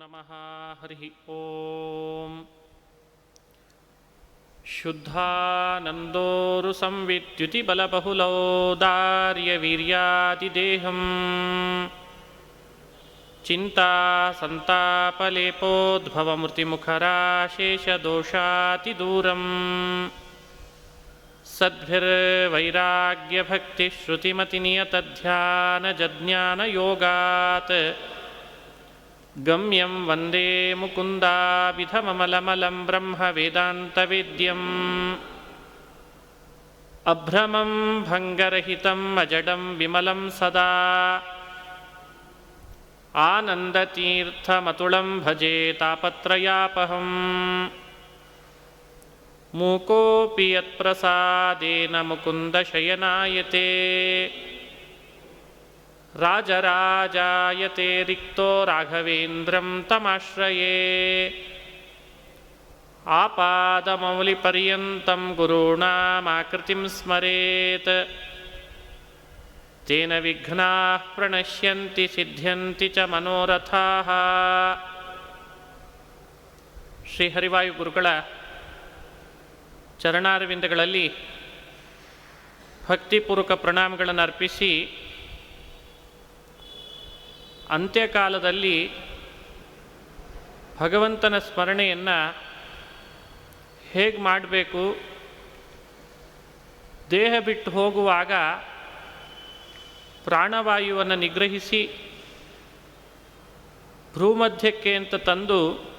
ನಮಃ. ಹರಿ ಓಂ. ಶುದ್ಧಾನಂದೋರು ಸಂವಿದ್ಯುತಿ ಬಲಬಹುಲೌದಾರ್ಯವೀರ್ಯಾದಿದೇಹಂ ಚಿಂತಾ ಸಂತಾಪಲೇಪೋದ್ಭವಮೃತಿಮುಖರಾಶೇಷದೋಷಾತಿದೂರಂ ಸದ್ಭಿರ್ವೈರಾಗ್ಯಭಕ್ತಿಶ್ರುತಿಮತಿನಿಯತಧ್ಯಾನಜಜ್ಞಾನಯೋಗಾತ್ ಗಮ್ಯಂ ವಂದೇ ಮುಕುಂದಾಭಿಧಮಮಲಮಲಂ ಬ್ರಹ್ಮವೇದಾಂತವೇದ್ಯಂ ಅಭ್ರಮಂ ಭಂಗರಹಿತಂ ಅಜಡಂ ವಿಮಲಂ ಸದಾ ಆನಂದತೀರ್ಥಮತುಳಂ ಭಜೆ ತಾಪತ್ರಯಾಪಹಂ ಮೂಕೋಪಿ ಯತ್ಪ್ರಸಾದೇನ ಮುಕುಂದಶಯನಾಯತೆ ರಾಜರಾಜಾಯತೆ ರಿಕ್ತೋ ರಾಘವೇಂದ್ರಂ ತಮಾಶ್ರಯೇ ಆಪಾದಮೌಲಿಪರ್ಯಂತಂ ಗುರುಣಾಮಾಕೃತಿಂ ಸ್ಮರೇತ್ ತೇನ ವಿಘ್ನಾಃ ಪ್ರಣಶ್ಯಂತಿ ಸಿದ್ಧ್ಯಂತಿ ಚ ಮನೋರಥಾಃ. ಶ್ರೀ ಹರಿವಾಯು ಗುರುಗಳ ಚರಣಾರವಿಂದಗಳಲ್ಲಿ ಭಕ್ತಿಪೂರ್ವಕ ಪ್ರಣಾಮಗಳನ್ನು ಅರ್ಪಿಸಿ, ಅಂತ್ಯಕಾಲದಲ್ಲಿ ಭಗವಂತನ ಸ್ಮರಣೆಯನ್ನು ಹೇಗೆ ಮಾಡಬೇಕು, ದೇಹ ಬಿಟ್ಟು ಹೋಗುವಾಗ ಪ್ರಾಣವಾಯುವನ್ನು ನಿಗ್ರಹಿಸಿ ಭ್ರೂಮಧ್ಯಕ್ಕೆ ಅಂತ ತಂದು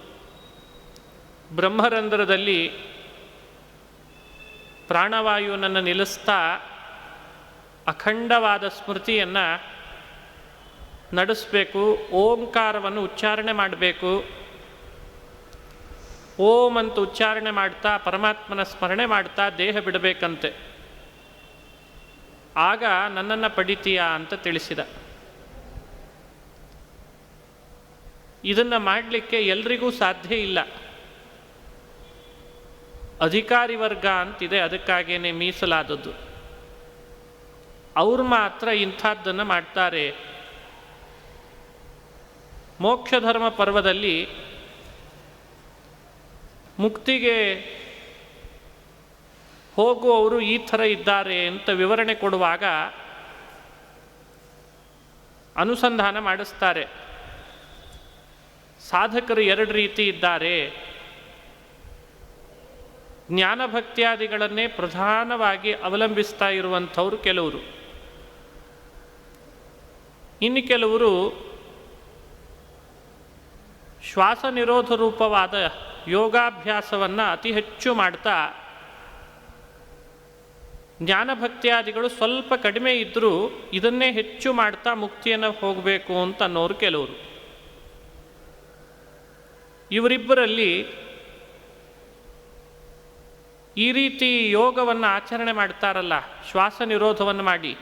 ಬ್ರಹ್ಮರಂಧ್ರದಲ್ಲಿ ಪ್ರಾಣವಾಯುವನ್ನು ನಿಲ್ಲಿಸ್ತಾ ಅಖಂಡವಾದ ಸ್ಮೃತಿಯನ್ನು ನಡೆಸಬೇಕು. ಓಂಕಾರವನ್ನು ಉಚ್ಚಾರಣೆ ಮಾಡಬೇಕು. ಓಂ ಅಂತ ಉಚ್ಚಾರಣೆ ಮಾಡ್ತಾ ಪರಮಾತ್ಮನ ಸ್ಮರಣೆ ಮಾಡ್ತಾ ದೇಹ ಬಿಡಬೇಕಂತೆ. ಆಗ ನನ್ನನ್ನು ಪಡಿತೀಯಾ ಅಂತ ತಿಳಿಸಿದ. ಇದನ್ನು ಮಾಡಲಿಕ್ಕೆ ಎಲ್ರಿಗೂ ಸಾಧ್ಯ ಇಲ್ಲ. ಅಧಿಕಾರಿ ವರ್ಗ ಅಂತಿದೆ, ಅದಕ್ಕಾಗೇನೆ ಮೀಸಲಾದದ್ದು. ಅವ್ರು ಮಾತ್ರ ಇಂಥದ್ದನ್ನು ಮಾಡ್ತಾರೆ. ಮೋಕ್ಷಧರ್ಮ ಪರ್ವದಲ್ಲಿ ಮುಕ್ತಿಗೆ ಹೋಗುವವರು ಈ ಥರ ಇದ್ದಾರೆ ಅಂತ ವಿವರಣೆ ಕೊಡುವಾಗ ಅನುಸಂಧಾನ ಮಾಡಿಸ್ತಾರೆ. ಸಾಧಕರು ಎರಡು ರೀತಿ ಇದ್ದಾರೆ. ಜ್ಞಾನಭಕ್ತಿಯಾದಿಗಳನ್ನೇ ಪ್ರಧಾನವಾಗಿ ಅವಲಂಬಿಸ್ತಾ ಇರುವಂಥವ್ರು ಕೆಲವರು. ಇನ್ನು ಕೆಲವರು ಶ್ವಾಸ ನಿರೋಧ ರೂಪವಾದ ಯೋಗಾಭ್ಯಾಸವನ್ನು ಅತಿ ಹೆಚ್ಚು ಮಾಡ್ತಾ, ಜ್ಞಾನಭಕ್ತಿಯಾದಿಗಳು ಸ್ವಲ್ಪ ಕಡಿಮೆ ಇದ್ದರೂ ಇದನ್ನೇ ಹೆಚ್ಚು ಮಾಡ್ತಾ ಮುಕ್ತಿಯನ್ನು ಹೋಗಬೇಕು ಅಂತ ಅನ್ನೋರು ಕೆಲವರು. ಇವರಿಬ್ಬರಲ್ಲಿ ಈ ರೀತಿ ಯೋಗವನ್ನು ಆಚರಣೆ ಮಾಡ್ತಾರಲ್ಲ, ಶ್ವಾಸ ನಿರೋಧವನ್ನು ಮಾಡಿ,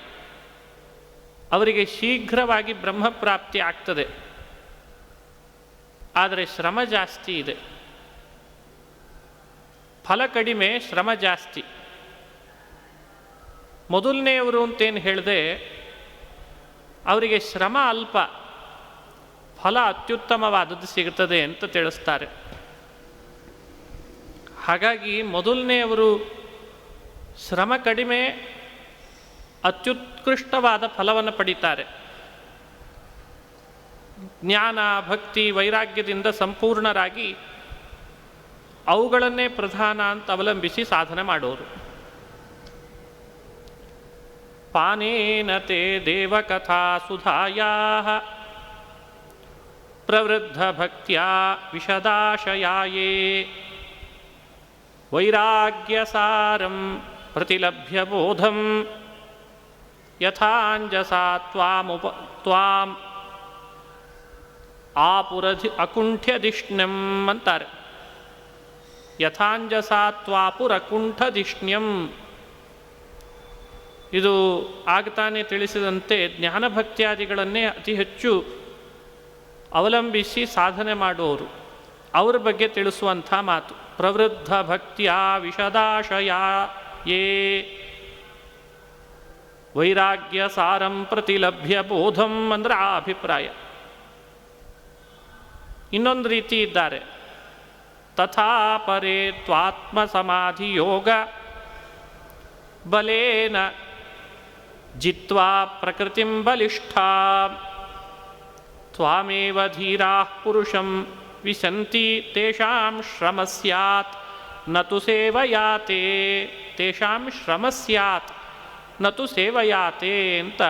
ಅವರಿಗೆ ಶೀಘ್ರವಾಗಿ ಬ್ರಹ್ಮಪ್ರಾಪ್ತಿ ಆಗ್ತದೆ. ಆದರೆ ಶ್ರಮ ಜಾಸ್ತಿ ಇದೆ. ಫಲ ಕಡಿಮೆ, ಶ್ರಮ ಜಾಸ್ತಿ. ಮೊದಲನೆಯವರು ಅಂತೇನು ಹೇಳಿದೆ, ಅವರಿಗೆ ಶ್ರಮ ಅಲ್ಪ, ಫಲ ಅತ್ಯುತ್ತಮವಾದದ್ದು ಸಿಗುತ್ತದೆ ಅಂತ ತಿಳಿಸ್ತಾರೆ. ಹಾಗಾಗಿ ಮೊದಲನೆಯವರು ಶ್ರಮ ಕಡಿಮೆ, ಅತ್ಯುತ್ಕೃಷ್ಟವಾದ ಫಲವನ್ನು ಪಡೀತಾರೆ. ಜ್ಞಾನ ಭಕ್ತಿ ವೈರಾಗ್ಯದಿಂದ ಸಂಪೂರ್ಣರಾಗಿ ಅವುಗಳನ್ನೇ ಪ್ರಧಾನ ಅಂತ ಅವಲಂಬಿಸಿ ಸಾಧನೆ ಮಾಡೋರು. ಪಾನೇನ ತೇ ದೇವಕಥಾ ಸುಧಾಯಾಃ ಪ್ರವೃದ್ಧ ಭಕ್ತ್ಯಾ ವಿಶದಾಶಯಾಯೇ ವೈರಾಗ್ಯಸಾರಂ ಪ್ರತಿಲಭ್ಯ ಬೋಧಂ ಯಥಾಂಜಸಾ ತ್ವಾಂ ಅಕುಂಠ್ಯಧಿಷ್ಣ್ಯಂ ಅಂತಾರೆ. ಯಥಾಂಜಸಾ ತ್ವಾಪುರಕುಂಠಧಿಷ್ಣ್ಯಂ. ಇದು ಆಗ್ತಾನೆ ತಿಳಿಸಿದಂತೆ ಜ್ಞಾನಭಕ್ತಿಯಾದಿಗಳನ್ನೇ ಅತಿ ಹೆಚ್ಚು ಅವಲಂಬಿಸಿ ಸಾಧನೆ ಮಾಡುವವರು, ಅವರ ಬಗ್ಗೆ ತಿಳಿಸುವಂಥ ಮಾತು. ಪ್ರವೃದ್ಧ ಭಕ್ತಿಯ ವಿಶದಾಶಯ ಯೇ ವೈರಾಗ್ಯ ಸಾರಂ ಪ್ರತಿಲಭ್ಯ ಬೋಧಂ ಅಂದ್ರೆ ಆ ಅಭಿಪ್ರಾಯ. ಇನ್ನೊಂದು ರೀತಿ ಇದ್ದಾರೆ. ತಥಾ ಪರೇ ತ್ವಾತ್ಮ ಸಮಾಧಿ ಯೋಗ ಬಲೇನ ಜಿತ್ವಾ ಪ್ರಕೃತಿಂ ಬಲಿಷ್ಠಾ ತ್ವಾಮೇವ ಧೀರಾಃ ಪುರುಷಂ ವಿಶಂತಿ ತೇಷಾಂ ಶ್ರಮ ಸ್ಯಾತ್ ನತು ಸೇವಯಾತೆ. ತೇಷಾಂ ಶ್ರಮ ಸ್ಯಾತ್ ನತು ಸೇವಯಾತೆ ಅಂತ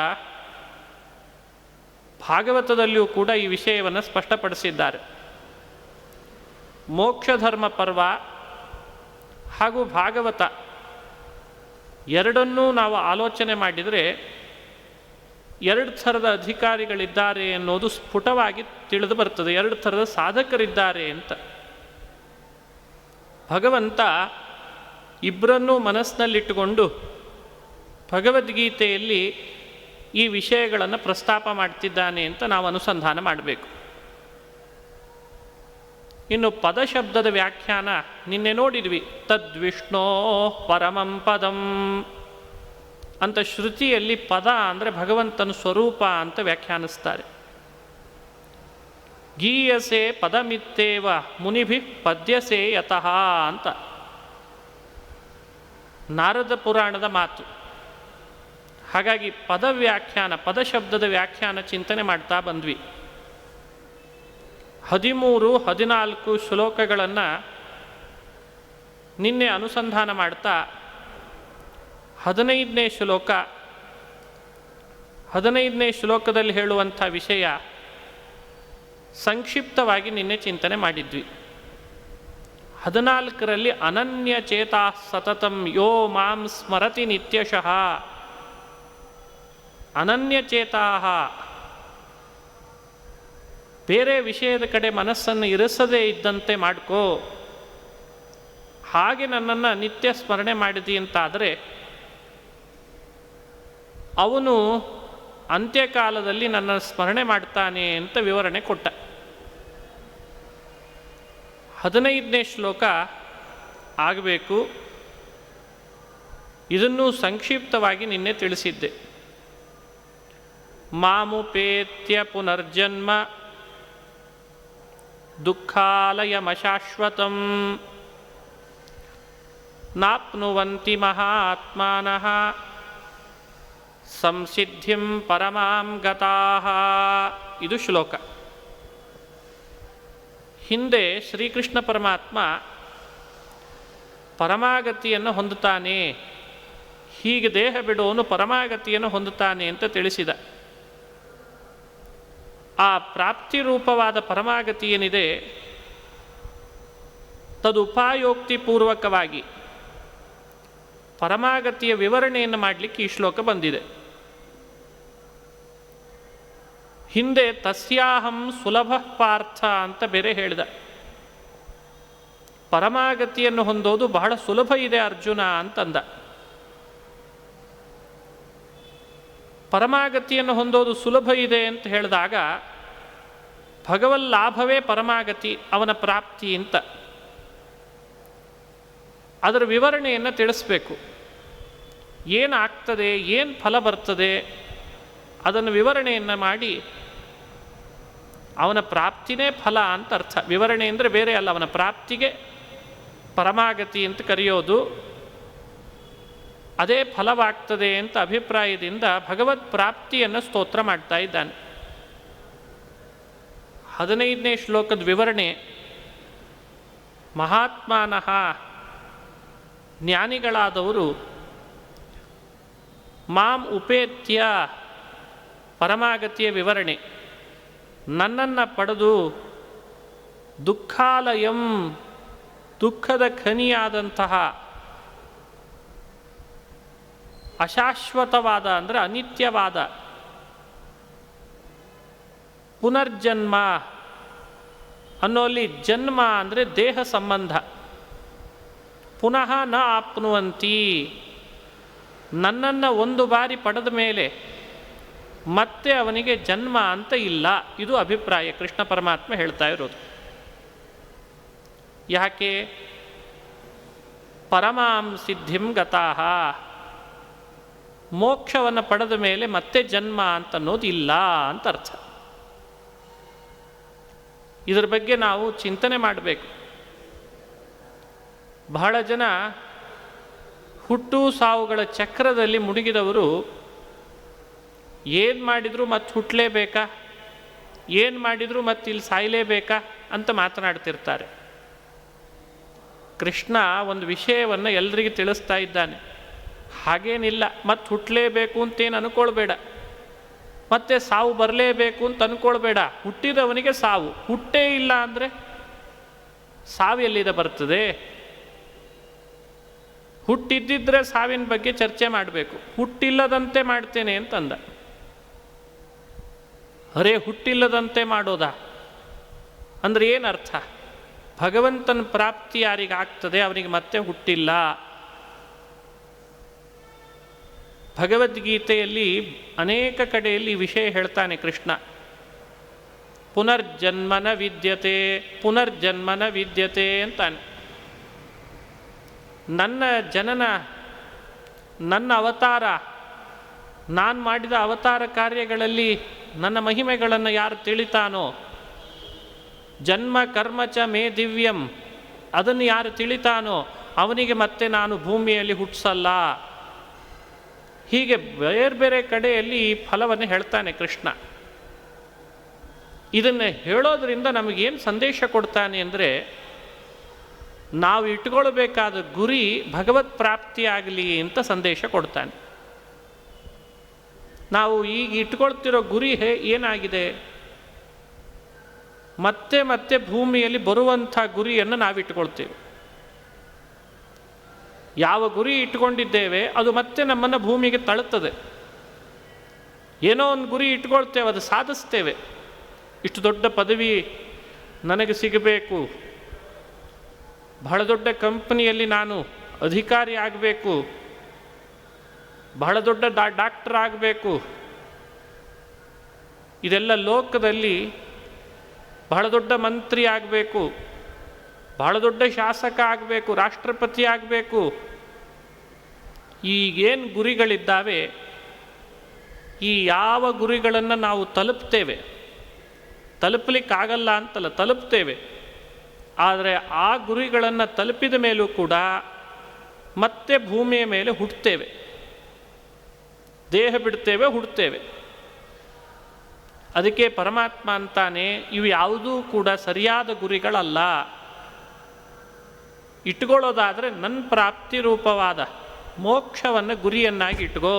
ಭಾಗವತದಲ್ಲಿಯೂ ಕೂಡ ಈ ವಿಷಯವನ್ನು ಸ್ಪಷ್ಟಪಡಿಸಿದ್ದಾರೆ. ಮೋಕ್ಷಧರ್ಮ ಪರ್ವ ಹಾಗೂ ಭಾಗವತ ಎರಡನ್ನೂ ನಾವು ಆಲೋಚನೆ ಮಾಡಿದರೆ ಎರಡು ಥರದ ಅಧಿಕಾರಿಗಳಿದ್ದಾರೆ ಅನ್ನೋದು ಸ್ಫುಟವಾಗಿ ತಿಳಿದು ಬರ್ತದೆ. ಎರಡು ಥರದ ಸಾಧಕರಿದ್ದಾರೆ ಅಂತ. ಭಗವಂತ ಇಬ್ಬರನ್ನೂ ಮನಸ್ಸಿನಲ್ಲಿಟ್ಟುಕೊಂಡು ಭಗವದ್ಗೀತೆಯಲ್ಲಿ ಈ ವಿಷಯಗಳನ್ನು ಪ್ರಸ್ತಾಪ ಮಾಡ್ತಿದ್ದಾನೆ ಅಂತ ನಾವು ಅನುಸಂಧಾನ ಮಾಡಬೇಕು. ಇನ್ನು ಪದಶಬ್ದದ ವ್ಯಾಖ್ಯಾನ ನಿನ್ನೆ ನೋಡಿದ್ವಿ. ತದ್ವಿಷ್ಣೋ ಪರಮಂ ಪದಂ ಅಂತ ಶ್ರುತಿಯಲ್ಲಿ ಪದ ಅಂದರೆ ಭಗವಂತನ ಸ್ವರೂಪ ಅಂತ ವ್ಯಾಖ್ಯಾನಿಸ್ತಾರೆ. ಗೀಯಸೆ ಪದಮಿತ್ತೇವ ಮುನಿಭಿ ಪದ್ಯಸೆ ಯತಃ ಅಂತ ನಾರದ ಪುರಾಣದ ಮಾತು. ಹಾಗಾಗಿ ಪದ ವ್ಯಾಖ್ಯಾನ, ಪದಶಬ್ದದ ವ್ಯಾಖ್ಯಾನ ಚಿಂತನೆ ಮಾಡ್ತಾ ಬಂದ್ವಿ. 13-14 ಶ್ಲೋಕಗಳನ್ನು ನಿನ್ನೆ ಅನುಸಂಧಾನ ಮಾಡ್ತಾ 15ನೇ ಶ್ಲೋಕ, 15ನೇ ಶ್ಲೋಕದಲ್ಲಿ ಹೇಳುವಂಥ ವಿಷಯ ಸಂಕ್ಷಿಪ್ತವಾಗಿ ನಿನ್ನೆ ಚಿಂತನೆ ಮಾಡಿದ್ವಿ. 14ರಲ್ಲಿ ಅನನ್ಯ ಚೇತಾ ಸತತಂ ಯೋ ಮಾಂ ಸ್ಮರತಿ ನಿತ್ಯಶಃ. ಅನನ್ಯಚೇತಾ, ಬೇರೆ ವಿಷಯದ ಕಡೆ ಮನಸ್ಸನ್ನು ಇರಿಸದೇ ಇದ್ದಂತೆ ಮಾಡ್ಕೋ, ಹಾಗೆ ನನ್ನನ್ನು ನಿತ್ಯ ಸ್ಮರಣೆ ಮಾಡಿದಿ ಅಂತಾದರೆ ಅವನು ಅಂತ್ಯಕಾಲದಲ್ಲಿ ನನ್ನ ಸ್ಮರಣೆ ಮಾಡ್ತಾನೆ ಅಂತ ವಿವರಣೆ ಕೊಟ್ಟ. 15ನೇ ಶ್ಲೋಕ ಆಗಬೇಕು. ಇದನ್ನು ಸಂಕ್ಷಿಪ್ತವಾಗಿ ನಿನ್ನೆ ತಿಳಿಸಿದ್ದೆ. ಮಾಮುಪೇತ್ಯ ಪುನರ್ಜನ್ಮ ದುಃಖಾಲಯಮಶಾಶ್ವತಂ ನಾಪ್ನುವಂತಿ ಮಹಾತ್ಮಾನಃ ಸಂಸಿದ್ಧಿಂ ಪರಮಾಂ ಗತಾಃ. ಇದು ಶ್ಲೋಕ. ಹಿಂದೆ ಶ್ರೀಕೃಷ್ಣ ಪರಮಾತ್ಮ ಪರಮಾಗತಿಯನ್ನು ಹೊಂದುತ್ತಾನೆ, ಹೀಗೆ ದೇಹ ಬಿಡೋನು ಪರಮಾಗತಿಯನ್ನು ಹೊಂದುತ್ತಾನೆ ಅಂತ ತಿಳಿಸಿದ. ಆ ಪ್ರಾಪ್ತಿರೂಪವಾದ ಪರಮಾಗತಿ ಏನಿದೆ, ತದುಪಾಯೋಕ್ತಿಪೂರ್ವಕವಾಗಿ ಪರಮಾಗತಿಯ ವಿವರಣೆಯನ್ನು ಮಾಡಲಿಕ್ಕೆ ಈ ಶ್ಲೋಕ ಬಂದಿದೆ. ಹಿಂದೆ ತಸ್ಯಾಹಂ ಸುಲಭ ಪಾರ್ಥ ಅಂತ ಬೇರೆ ಹೇಳಿದ. ಪರಮಾಗತಿಯನ್ನು ಹೊಂದೋದು ಬಹಳ ಸುಲಭ ಇದೆ ಅರ್ಜುನ ಅಂತಂದ. ಪರಮಾಗತಿಯನ್ನು ಹೊಂದೋದು ಸುಲಭ ಇದೆ ಅಂತ ಹೇಳಿದಾಗ ಭಗವಲ್ಲಾಭವೇ ಪರಮಾಗತಿ, ಅವನ ಪ್ರಾಪ್ತಿ ಅಂತ. ಅದರ ವಿವರಣೆಯನ್ನು ತಿಳಿಸ್ಬೇಕು. ಏನಾಗ್ತದೆ, ಏನು ಫಲ ಬರ್ತದೆ, ಅದನ್ನು ವಿವರಣೆಯನ್ನು ಮಾಡಿ ಅವನ ಪ್ರಾಪ್ತಿನೇ ಫಲ ಅಂತ ಅರ್ಥ. ವಿವರಣೆ ಅಂದರೆ ಬೇರೆ ಅಲ್ಲ, ಅವನ ಪ್ರಾಪ್ತಿಗೆ ಪರಮಾಗತಿ ಅಂತ ಕರೆಯೋದು, ಅದೇ ಫಲವಾಗ್ತದೆ ಅಂತ ಅಭಿಪ್ರಾಯದಿಂದ ಭಗವತ್ ಪ್ರಾಪ್ತಿಯನ್ನು ಸ್ತೋತ್ರ ಮಾಡ್ತಾ ಇದ್ದಾನೆ. 15ನೇ ಶ್ಲೋಕದ ವಿವರಣೆ, ಮಹಾತ್ಮಾನಃ ಜ್ಞಾನಿಗಳಾದವರು ಮಾಂ ಉಪೇತ್ಯ ಪರಮಾಗತಿಯ ವಿವರಣೆ, ನನ್ನನ್ನು ಪಡೆದು ದುಃಖಾಲಯಂ ದುಃಖದ ಖನಿಯಾದಂತಹ ಅಶಾಶ್ವತವಾದ ಅಂದರೆ ಅನಿತ್ಯವಾದ ಪುನರ್ಜನ್ಮ ಅನ್ನೋಲ್ಲಿ ಜನ್ಮ ಅಂದರೆ ದೇಹ ಸಂಬಂಧ, ಪುನಃ ನ ಆಪ್ನುವಂತಿ, ನನ್ನನ್ನು ಒಂದು ಬಾರಿ ಪಡೆದ ಮೇಲೆ ಮತ್ತೆ ಅವನಿಗೆ ಜನ್ಮ ಅಂತ ಇಲ್ಲ. ಇದು ಅಭಿಪ್ರಾಯ ಕೃಷ್ಣ ಪರಮಾತ್ಮ ಹೇಳ್ತಾ ಇರೋದು. ಯಾಕೆ? ಪರಮಾಂ ಸಿದ್ಧಿಂ ಗತಾಹ, ಮೋಕ್ಷವನ್ನು ಪಡೆದ ಮೇಲೆ ಮತ್ತೆ ಜನ್ಮ ಅಂತನ್ನೋದು ಇಲ್ಲ ಅಂತ ಅರ್ಥ. ಇದರ ಬಗ್ಗೆ ನಾವು ಚಿಂತನೆ ಮಾಡಬೇಕು. ಬಹಳ ಜನ ಹುಟ್ಟು ಸಾವುಗಳ ಚಕ್ರದಲ್ಲಿ ಮುಳುಗಿದವರು ಏನು ಮಾಡಿದರೂ ಮತ್ತೆ ಹುಟ್ಟಲೇಬೇಕಾ, ಏನು ಮಾಡಿದರೂ ಮತ್ತೆ ಇಲ್ಲಿ ಸಾಯಲೇಬೇಕಾ ಅಂತ ಮಾತನಾಡ್ತಿರ್ತಾರೆ. ಕೃಷ್ಣ ಒಂದು ವಿಷಯವನ್ನು ಎಲ್ರಿಗೂ ತಿಳಿಸ್ತಾ ಇದ್ದಾನೆ. ಹಾಗೇನಿಲ್ಲ, ಮತ್ತೆ ಹುಟ್ಟಲೇಬೇಕು ಅಂತೇನು ಅನ್ಕೊಳ್ಬೇಡ, ಮತ್ತೆ ಸಾವು ಬರಲೇಬೇಕು ಅಂತ ಅನ್ಕೊಳ್ಬೇಡ. ಹುಟ್ಟಿದವನಿಗೆ ಸಾವು, ಹುಟ್ಟೇ ಇಲ್ಲ ಅಂದರೆ ಸಾವು ಎಲ್ಲಿದೆ ಬರ್ತದೆ? ಹುಟ್ಟಿದ್ದಿದ್ರೆ ಸಾವಿನ ಬಗ್ಗೆ ಚರ್ಚೆ ಮಾಡಬೇಕು. ಹುಟ್ಟಿಲ್ಲದಂತೆ ಮಾಡ್ತೇನೆ ಅಂತಂದ. ಅರೇ, ಹುಟ್ಟಿಲ್ಲದಂತೆ ಮಾಡೋದಾ ಅಂದರೆ ಏನರ್ಥ? ಭಗವಂತನ ಪ್ರಾಪ್ತಿ ಯಾರಿಗಾಗ್ತದೆ ಅವನಿಗೆ ಮತ್ತೆ ಹುಟ್ಟಿಲ್ಲ. ಭಗವದ್ಗೀತೆಯಲ್ಲಿ ಅನೇಕ ಕಡೆಯಲ್ಲಿ ವಿಷಯ ಹೇಳ್ತಾನೆ ಕೃಷ್ಣ. ಪುನರ್ಜನ್ಮನ ವಿದ್ಯತೆ, ಪುನರ್ಜನ್ಮನ ವಿದ್ಯತೆ ಅಂತಾನೆ. ನನ್ನ ಜನನ, ನನ್ನ ಅವತಾರ, ನಾನು ಮಾಡಿದ ಅವತಾರ ಕಾರ್ಯಗಳಲ್ಲಿ ನನ್ನ ಮಹಿಮೆಗಳನ್ನು ಯಾರು ತಿಳಿತಾನೋ, ಜನ್ಮ ಕರ್ಮ ಚ ಮೇ ದಿವ್ಯಂ, ಅದನ್ನು ಯಾರು ತಿಳಿತಾನೋ ಅವನಿಗೆ ಮತ್ತೆ ನಾನು ಭೂಮಿಯಲ್ಲಿ ಹುಟ್ಟಿಸಲ್ಲ. ಹೀಗೆ ಬೇರೆ ಬೇರೆ ಕಡೆಯಲ್ಲಿ ಈ ಫಲವನ್ನು ಹೇಳ್ತಾನೆ ಕೃಷ್ಣ. ಇದನ್ನು ಹೇಳೋದ್ರಿಂದ ನಮಗೇನು ಸಂದೇಶ ಕೊಡ್ತಾನೆ ಅಂದರೆ, ನಾವು ಇಟ್ಕೊಳ್ಬೇಕಾದ ಗುರಿ ಭಗವತ್ ಪ್ರಾಪ್ತಿಯಾಗಲಿ ಅಂತ ಸಂದೇಶ ಕೊಡ್ತಾನೆ. ನಾವು ಈಗ ಇಟ್ಕೊಳ್ತಿರೋ ಗುರಿ ಏನಾಗಿದೆ? ಮತ್ತೆ ಮತ್ತೆ ಭೂಮಿಯಲ್ಲಿ ಬರುವಂಥ ಗುರಿಯನ್ನು ನಾವು ಇಟ್ಕೊಳ್ತೇವೆ. ಯಾವ ಗುರಿ ಇಟ್ಕೊಂಡಿದ್ದೇವೆ ಅದು ಮತ್ತೆ ನಮ್ಮನ್ನು ಭೂಮಿಗೆ ತಳ್ಳುತ್ತದೆ. ಏನೋ ಒಂದು ಗುರಿ ಇಟ್ಕೊಳ್ತೇವೆ, ಅದು ಸಾಧಿಸ್ತೇವೆ. ಇಷ್ಟು ದೊಡ್ಡ ಪದವಿ ನನಗೆ ಸಿಗಬೇಕು, ಬಹಳ ದೊಡ್ಡ ಕಂಪನಿಯಲ್ಲಿ ನಾನು ಅಧಿಕಾರಿ ಆಗಬೇಕು, ಬಹಳ ದೊಡ್ಡ ಡಾಕ್ಟರ್ ಆಗಬೇಕು, ಇದೆಲ್ಲ ಲೋಕದಲ್ಲಿ ಬಹಳ ದೊಡ್ಡ ಮಂತ್ರಿ ಆಗಬೇಕು, ಬಹಳ ದೊಡ್ಡ ಶಾಸಕ ಆಗಬೇಕು, ರಾಷ್ಟ್ರಪತಿ ಆಗಬೇಕು. ಈಗೇನು ಗುರಿಗಳಿದ್ದಾವೆ, ಈ ಯಾವ ಗುರಿಗಳನ್ನು ನಾವು ತಲುಪ್ತೇವೆ, ತಲುಪಲಿಕ್ಕಾಗಲ್ಲ ಅಂತಲ್ಲ, ತಲುಪ್ತೇವೆ. ಆದರೆ ಆ ಗುರಿಗಳನ್ನು ತಲುಪಿದ ಮೇಲೂ ಕೂಡ ಮತ್ತೆ ಭೂಮಿಯ ಮೇಲೆ ಹುಟ್ಟುತ್ತೇವೆ, ದೇಹ ಬಿಡ್ತೇವೆ, ಹುಡ್ತೇವೆ. ಅದಕ್ಕೆ ಪರಮಾತ್ಮ ಅಂತಾನೆ, ಇವು ಯಾವುದೂ ಕೂಡ ಸರಿಯಾದ ಗುರಿಗಳಲ್ಲ. ಇಟ್ಕೊಳ್ಳೋದಾದರೆ ನನ್ನ ಪ್ರಾಪ್ತಿ ರೂಪವಾದ ಮೋಕ್ಷವನ್ನು ಗುರಿಯನ್ನಾಗಿ ಇಟ್ಕೋ.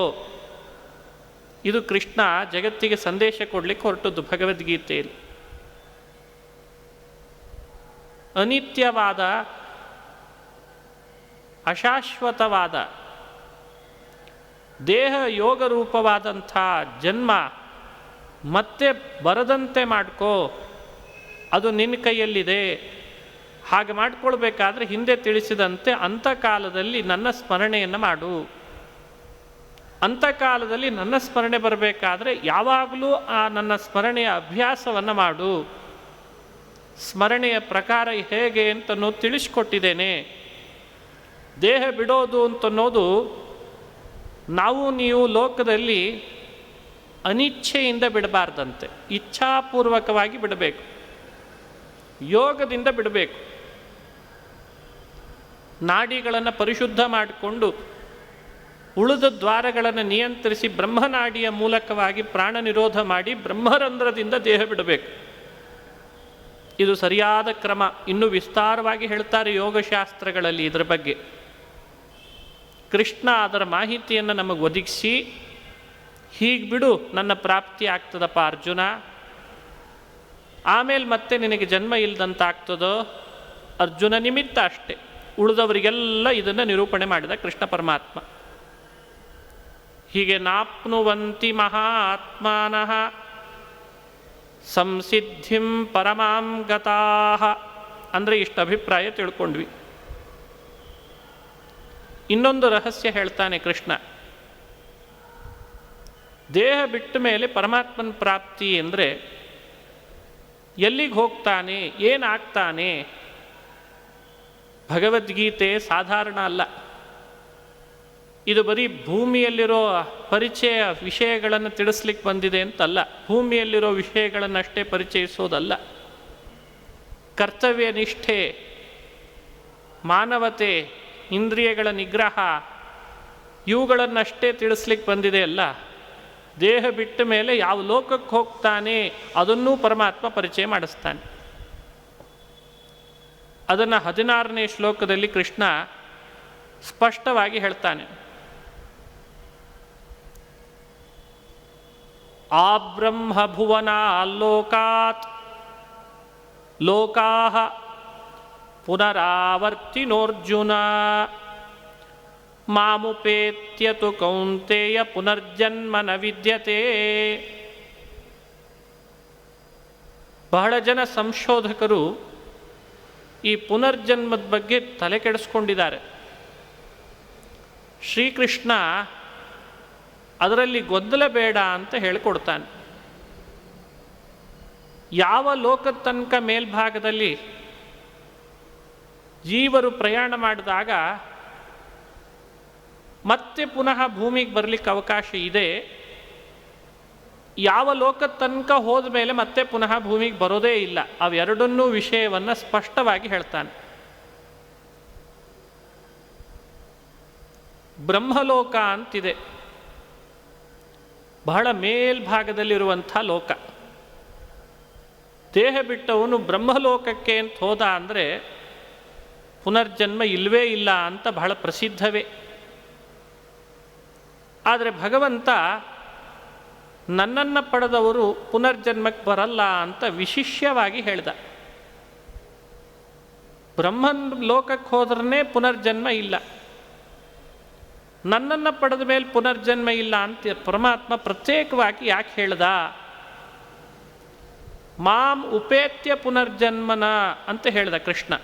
ಇದು ಕೃಷ್ಣ ಜಗತ್ತಿಗೆ ಸಂದೇಶ ಕೊಡಲಿಕ್ಕೆ ಹೊರಟದ್ದು ಭಗವದ್ಗೀತೆಯಲ್ಲಿ. ಅನಿತ್ಯವಾದ, ಅಶಾಶ್ವತವಾದ, ದೇಹ ಯೋಗ ರೂಪವಾದಂಥ ಜನ್ಮ ಮತ್ತೆ ಬರದಂತೆ ಮಾಡ್ಕೋ, ಅದು ನಿನ್ನ ಕೈಯಲ್ಲಿದೆ. ಹಾಗೆ ಮಾಡಿಕೊಳ್ಬೇಕಾದ್ರೆ ಹಿಂದೆ ತಿಳಿಸಿದಂತೆ ಅಂತಕಾಲದಲ್ಲಿ ನನ್ನ ಸ್ಮರಣೆಯನ್ನು ಮಾಡು. ಅಂತಕಾಲದಲ್ಲಿ ನನ್ನ ಸ್ಮರಣೆ ಬರಬೇಕಾದ್ರೆ ಯಾವಾಗಲೂ ಆ ನನ್ನ ಸ್ಮರಣೆಯ ಅಭ್ಯಾಸವನ್ನು ಮಾಡು. ಸ್ಮರಣೆಯ ಪ್ರಕಾರ ಹೇಗೆ ಅಂತನೋ ತಿಳಿಸ್ಕೊಟ್ಟಿದ್ದೇನೆ. ದೇಹ ಬಿಡೋದು ಅಂತನ್ನೋದು ನಾವು ನೀವು ಲೋಕದಲ್ಲಿ ಅನಿಚ್ಛೆಯಿಂದ ಬಿಡಬಾರ್ದಂತೆ, ಇಚ್ಛಾಪೂರ್ವಕವಾಗಿ ಬಿಡಬೇಕು, ಯೋಗದಿಂದ ಬಿಡಬೇಕು. ನಾಡಿಗಳನ್ನು ಪರಿಶುದ್ಧ ಮಾಡಿಕೊಂಡು ಉಳಿದ ದ್ವಾರಗಳನ್ನು ನಿಯಂತ್ರಿಸಿ ಬ್ರಹ್ಮನಾಡಿಯ ಮೂಲಕವಾಗಿ ಪ್ರಾಣ ನಿರೋಧ ಮಾಡಿ ಬ್ರಹ್ಮರಂಧ್ರದಿಂದ ದೇಹ ಬಿಡಬೇಕು. ಇದು ಸರಿಯಾದ ಕ್ರಮ. ಇನ್ನೂ ವಿಸ್ತಾರವಾಗಿ ಹೇಳ್ತಾರೆ ಯೋಗಶಾಸ್ತ್ರಗಳಲ್ಲಿ ಇದರ ಬಗ್ಗೆ. ಕೃಷ್ಣ ಅದರ ಮಾಹಿತಿಯನ್ನು ನಮಗೆ ಒದಗಿಸಿ, ಹೀಗೆ ಬಿಡು, ನನ್ನ ಪ್ರಾಪ್ತಿ ಆಗ್ತದಪ್ಪ ಅರ್ಜುನ, ಆಮೇಲೆ ಮತ್ತೆ ನಿನಗೆ ಜನ್ಮ ಇಲ್ದಂತಾಗ್ತದೋ ಅರ್ಜುನ ನಿಮಿತ್ತ ಅಷ್ಟೆ. ಉಳಿದವರಿಗೆಲ್ಲ ಇದನ್ನು ನಿರೂಪಣೆ ಮಾಡಿದ ಕೃಷ್ಣ ಪರಮಾತ್ಮ. ಹೀಗೆ ನಾಪ್ನುವಂತಿ ಮಹಾತ್ಮಾನಃ ಸಂಸಿದ್ಧಿಂ ಪರಮಾಂ ಗತಾಃ ಅಂದರೆ ಇಷ್ಟು ಅಭಿಪ್ರಾಯ ತಿಳ್ಕೊಂಡ್ವಿ. ಇನ್ನೊಂದು ರಹಸ್ಯ ಹೇಳ್ತಾನೆ ಕೃಷ್ಣ. ದೇಹ ಬಿಟ್ಟ ಮೇಲೆ ಪರಮಾತ್ಮನ ಪ್ರಾಪ್ತಿ ಅಂದರೆ ಎಲ್ಲಿಗೆ ಹೋಗ್ತಾನೆ, ಏನಾಗ್ತಾನೆ? ಭಗವದ್ಗೀತೆ ಸಾಧಾರಣ ಅಲ್ಲ. ಇದು ಬರೀ ಭೂಮಿಯಲ್ಲಿರೋ ಪರಿಚಯ ವಿಷಯಗಳನ್ನು ತಿಳಿಸ್ಲಿಕ್ಕೆ ಬಂದಿದೆ ಅಂತಲ್ಲ, ಭೂಮಿಯಲ್ಲಿರೋ ವಿಷಯಗಳನ್ನಷ್ಟೇ ಪರಿಚಯಿಸೋದಲ್ಲ. ಕರ್ತವ್ಯ ನಿಷ್ಠೆ, ಮಾನವತೆ, ಇಂದ್ರಿಯಗಳ ನಿಗ್ರಹ ಇವುಗಳನ್ನಷ್ಟೇ ತಿಳಿಸ್ಲಿಕ್ಕೆ ಬಂದಿದೆ ಅಲ್ಲ. ದೇಹ ಬಿಟ್ಟ ಮೇಲೆ ಯಾವ ಲೋಕಕ್ಕೆ ಹೋಗ್ತಾನೆ ಅದನ್ನೂ ಪರಮಾತ್ಮ ಪರಿಚಯ ಮಾಡಿಸ್ತಾನೆ. ಅದನ್ನು 16ನೇ ಶ್ಲೋಕದಲ್ಲಿ ಕೃಷ್ಣ ಸ್ಪಷ್ಟವಾಗಿ ಹೇಳ್ತಾನೆ. ಆ ಬ್ರಹ್ಮ ಭುವನ ಲೋಕಾತ್ ಲೋಕಾಃ ಪುನರಾವರ್ತಿನೋರ್ಜುನ ಮಾಮುಪೇತ್ಯತು ಕೌಂತೆಯ ಪುನರ್ಜನ್ಮ ನ ವಿದ್ಯತೆ. ಬಹಳ ಜನ ಸಂಶೋಧಕರು ಈ ಪುನರ್ಜನ್ಮದ ಬಗ್ಗೆ ತಲೆ ಕೆಡಿಸ್ಕೊಂಡಿದ್ದಾರೆ. ಶ್ರೀಕೃಷ್ಣ ಅದರಲ್ಲಿ ಗೊಂದಲ ಬೇಡ ಅಂತ ಹೇಳಿಕೊಡ್ತಾನೆ. ಯಾವ ಲೋಕದ ತನಕ ಮೇಲ್ಭಾಗದಲ್ಲಿ ಜೀವರು ಪ್ರಯಾಣ ಮಾಡಿದಾಗ ಮತ್ತೆ ಪುನಃ ಭೂಮಿಗೆ ಬರಲಿಕ್ಕೆ ಅವಕಾಶ ಇದೆ, ಯಾವ ಲೋಕದ ತನಕ ಹೋದ ಮೇಲೆ ಮತ್ತೆ ಪುನಃ ಭೂಮಿಗೆ ಬರೋದೇ ಇಲ್ಲ, ಅವೆರಡನ್ನೂ ವಿಷಯವನ್ನು ಸ್ಪಷ್ಟವಾಗಿ ಹೇಳ್ತಾನೆ. ಬ್ರಹ್ಮಲೋಕ ಅಂತಿದೆ, ಬಹಳ ಮೇಲ್ಭಾಗದಲ್ಲಿರುವಂಥ ಲೋಕ. ದೇಹ ಬಿಟ್ಟವನು ಬ್ರಹ್ಮಲೋಕಕ್ಕೆ ಅಂತ ಹೋದ ಅಂದರೆ ಪುನರ್ಜನ್ಮ ಇಲ್ಲವೇ ಇಲ್ಲ ಅಂತ ಬಹಳ ಪ್ರಸಿದ್ಧವೇ. ಆದರೆ ಭಗವಂತ ನನ್ನನ್ನು ಪಡೆದವರು ಪುನರ್ಜನ್ಮಕ್ಕೆ ಬರಲ್ಲ ಅಂತ ವಿಶಿಷ್ಯವಾಗಿ ಹೇಳ್ದ. ಬ್ರಹ್ಮನ್ ಲೋಕಕ್ಕೆ ಹೋದ್ರೇ ಪುನರ್ಜನ್ಮ ಇಲ್ಲ, ನನ್ನನ್ನು ಪಡೆದ ಮೇಲೆ ಪುನರ್ಜನ್ಮ ಇಲ್ಲ ಅಂತ ಪರಮಾತ್ಮ ಪ್ರತ್ಯೇಕವಾಗಿ ಯಾಕೆ ಹೇಳ್ದ? ಮಾಂ ಉಪೇತ್ಯ ಪುನರ್ಜನ್ಮನ ಅಂತ ಹೇಳ್ದ ಕೃಷ್ಣ.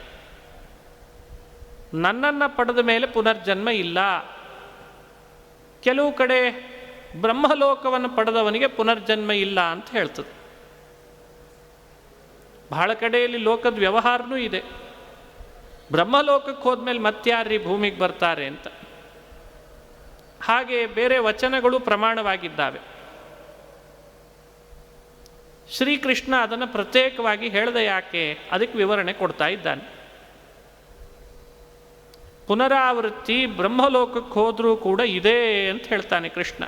ನನ್ನನ್ನು ಪಡೆದ ಮೇಲೆ ಪುನರ್ಜನ್ಮ ಇಲ್ಲ. ಕೆಲವು ಕಡೆ ಬ್ರಹ್ಮಲೋಕವನ್ನು ಪಡೆದವನಿಗೆ ಪುನರ್ಜನ್ಮ ಇಲ್ಲ ಅಂತ ಹೇಳ್ತದೆ. ಬಹಳ ಕಡೆಯಲ್ಲಿ ಲೋಕದ ವ್ಯವಹಾರನೂ ಇದೆ. ಬ್ರಹ್ಮಲೋಕಕ್ಕೆ ಹೋದ್ಮೇಲೆ ಮತ್ಯಾರ್ರಿ ಭೂಮಿಗೆ ಬರ್ತಾರೆ ಅಂತ. ಹಾಗೆ ಬೇರೆ ವಚನಗಳು ಪ್ರಮಾಣವಾಗಿದ್ದಾವೆ. ಶ್ರೀಕೃಷ್ಣ ಅದನ್ನು ಪ್ರತ್ಯೇಕವಾಗಿ ಹೇಳ್ದೆ ಯಾಕೆ? ಅದಕ್ಕೆ ವಿವರಣೆ ಕೊಡ್ತಾ ಇದ್ದಾನೆ. ಪುನರಾವೃತ್ತಿ ಬ್ರಹ್ಮಲೋಕಕ್ಕೆ ಹೋದರೂ ಕೂಡ ಇದೆ ಅಂತ ಹೇಳ್ತಾನೆ ಕೃಷ್ಣ.